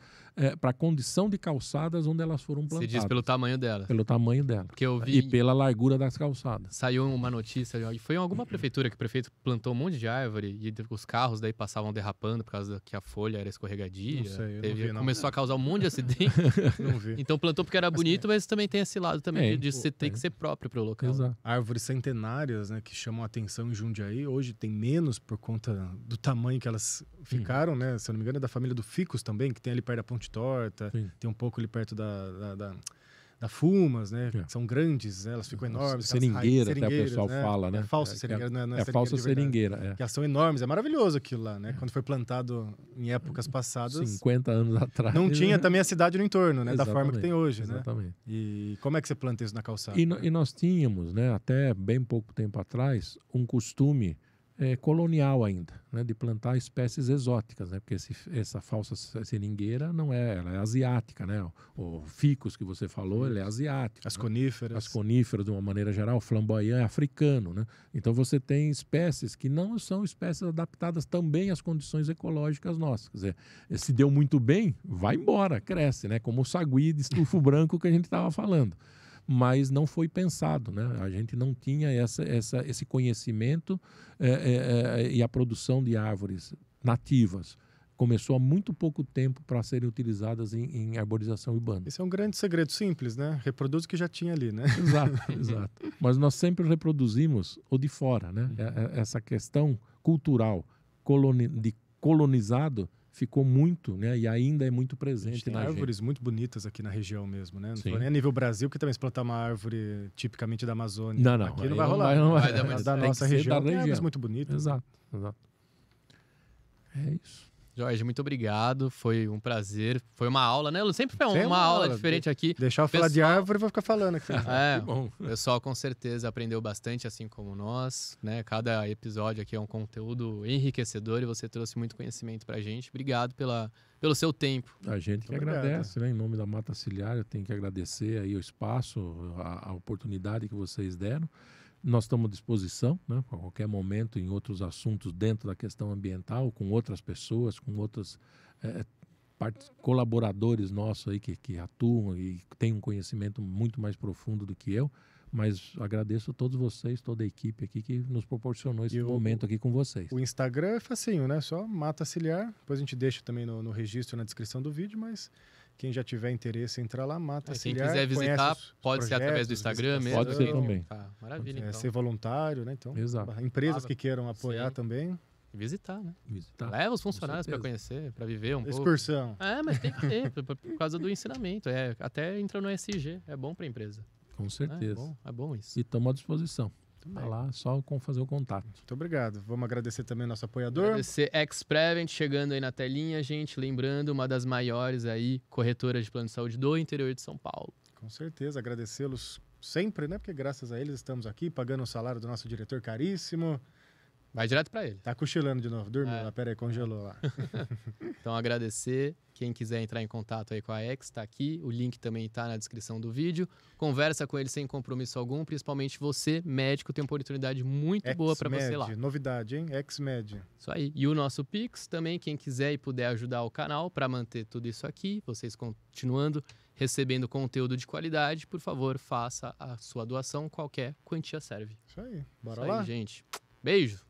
para a condição de calçadas onde elas foram plantadas. Você diz pelo tamanho dela. Pelo tamanho dela. Porque eu vi... E pela largura das calçadas. Saiu uma notícia, e foi em alguma prefeitura que o prefeito plantou um monte de árvore e os carros daí passavam derrapando por causa que a folha era escorregadia. Não sei, eu não vi, não. Começou a causar um monte de acidente. Não vi. Então plantou porque era bonito, mas também tem esse lado também de você ter que ser próprio para o local. Exato. Árvores centenárias, né, que chamam a atenção em Jundiaí, hoje tem menos por conta do tamanho que elas ficaram, né? Se eu não me engano, é da família do Ficus também, que tem ali perto da Ponte Torta, tem um pouco ali perto da Fumas, né? Que são grandes, né? Elas ficam enormes. Seringueira, até o pessoal fala, né? É falsa seringueira, não é falsa seringueira. Que elas são enormes, é maravilhoso aquilo lá, né? Quando foi plantado em épocas passadas. 50 anos atrás. Não tinha também a cidade no entorno, né? Da forma que tem hoje, exatamente. Né? E como é que você planta isso na calçada? E nós tínhamos, né? Até bem pouco tempo atrás, um costume colonial ainda, né, de plantar espécies exóticas, né, porque essa falsa seringueira não ela é asiática, né, o ficus que você falou, ele é asiático. As né? coníferas. As coníferas, de uma maneira geral, o flamboyant é africano, né, então você tem espécies que não são espécies adaptadas também às condições ecológicas nossas, quer dizer, se deu muito bem, vai embora, cresce, né, como o sagui de estufo branco que a gente estava falando. Mas não foi pensado, né? A gente não tinha esse conhecimento e a produção de árvores nativas começou há muito pouco tempo para serem utilizadas em arborização urbana. Esse é um grande segredo simples, né? Reproduz o que já tinha ali, né? Exato. Mas nós sempre reproduzimos o de fora, né? Essa questão cultural de colonizado ficou muito, né? E ainda é muito presente na gente. Tem árvores muito bonitas aqui na região mesmo, né? Não Sim. tô nem a nível Brasil, que também se plantar uma árvore tipicamente da Amazônia. Não. Aqui não vai rolar. Não vai. Da nossa região tem árvores muito bonitas. Exato. É isso. Jorge, muito obrigado. Foi um prazer. Foi uma aula, né, Lu? Sempre foi Sempre uma aula diferente aqui. Deixar eu falar de árvore, eu vou ficar falando aqui. É, Que bom. o pessoal com certeza aprendeu bastante, assim como nós, né? Cada episódio aqui é um conteúdo enriquecedor e você trouxe muito conhecimento pra gente. Obrigado pelo seu tempo. A gente que Obrigado. agradece, né? Em nome da Mata Ciliar, eu tenho que agradecer aí o espaço, a oportunidade que vocês deram. Nós estamos à disposição, né, a qualquer momento, em outros assuntos dentro da questão ambiental, com outras pessoas, com outros colaboradores nossos aí que atuam e têm um conhecimento muito mais profundo do que eu. Mas agradeço a todos vocês, toda a equipe aqui que nos proporcionou esse momento aqui com vocês. O Instagram é facinho, né? Só Mata Ciliar. Depois a gente deixa também no registro, na descrição do vídeo, mas quem já tiver interesse, entrar lá, Mata Quem Ciliar. quiser visitar, os pode ser através do projetos, Instagram mesmo. Pode ser também. Tá, maravilha, É, então. ser voluntário, né? Então, Exato. empresas que queiram apoiar Sim. também. Visitar, né? Visitar. Leva os funcionários para certeza. conhecer, para viver um pouco. Excursão. É, mas tem que ter, por causa do ensinamento. Até entra no SG, é bom para a empresa. Com certeza. É bom isso. E estamos à disposição. Também. Tá lá, só fazer o contato. Muito obrigado. Vamos agradecer também ao nosso apoiador. Agradecer X-Prevent chegando aí na telinha, gente. Lembrando, uma das maiores aí corretoras de plano de saúde do interior de São Paulo. Com certeza, agradecê-los sempre, né? Porque graças a eles estamos aqui pagando o salário do nosso diretor caríssimo. Vai direto para ele. Tá cochilando de novo, dormiu É. lá, pera aí, congelou lá. Então, agradecer. Quem quiser entrar em contato aí com a X, tá aqui. O link também tá na descrição do vídeo. Conversa com ele sem compromisso algum. Principalmente você, médico, tem uma oportunidade muito boa para você lá. Novidade, hein? X-Med. Isso aí. E o nosso Pix também, quem quiser e puder ajudar o canal para manter tudo isso aqui, vocês continuando recebendo conteúdo de qualidade, por favor, faça a sua doação. Qualquer quantia serve. Isso aí. Bora Isso lá? aí, gente. Beijo!